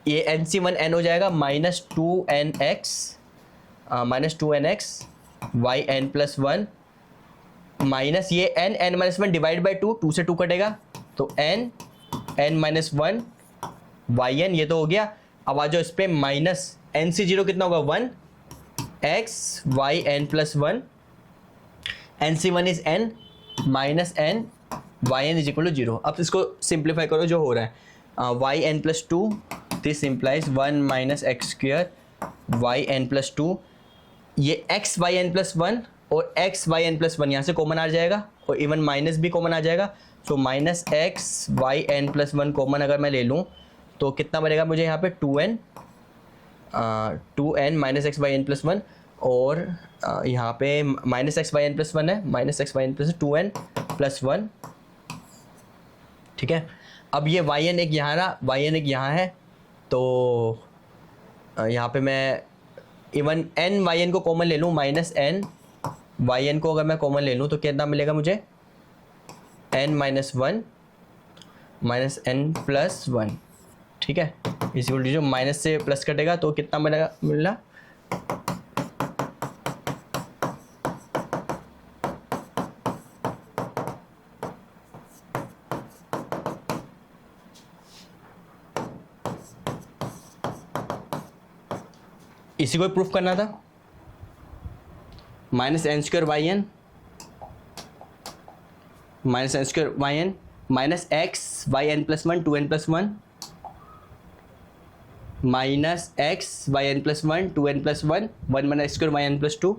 ये nc1 n हो जाएगा -2nx yn+1 माइनस ये n-1 डिवाइड बाई 2 से 2 कटेगा तो n-1 yn, ये तो हो गया। अब आ जाओ इस पे माइनस nc0 कितना होगा 1 x yn+1 nc1 is n minus n yn is equal to 0। अब इसको सिंप्लीफाई करो जो हो रहा है yn+2, this implies 1 minus x square yn+2, ये x yn+1 और x yn+1 यहाँ से कॉमन आ जाएगा और इवन माइनस भी कॉमन आ जाएगा, तो माइनस एक्स yn+1 कॉमन अगर मैं ले लूँ तो कितना बनेगा मुझे यहाँ पे 2n माइनस एक्स yn+1 और यहाँ पे माइनस एक्स yn+1 है, माइनस एक्स yn+1 2n+1, ठीक है। अब ये yn एक यहाँ रहा, yn एक यहाँ है, तो यहाँ पे मैं इवन n yn को कॉमन ले लूँ, माइनस n yn को अगर मैं कॉमन ले लूँ तो कितना मिलेगा मुझे n-1 माइनस n+1, ठीक है, इस जो माइनस से प्लस कटेगा तो कितना मिला इसी को प्रूफ करना था, minus n square yn minus n square yn minus x yn+1 2n+1 minus x yn+1 2n+1 1 minus x square yn+2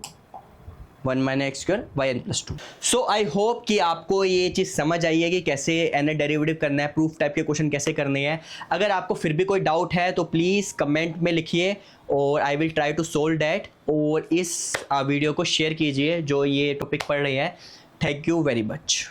1 minus x square yn+2। So I hope कि आपको ये चीज़ समझ आई है कि कैसे एन डेरिवेटिव करना है, प्रूफ टाइप के क्वेश्चन कैसे करने हैं। अगर आपको फिर भी कोई डाउट है तो प्लीज़ कमेंट में लिखिए और I will try to solve that, और इस वीडियो को शेयर कीजिए जो ये टॉपिक पढ़ रहे हैं। Thank you very much.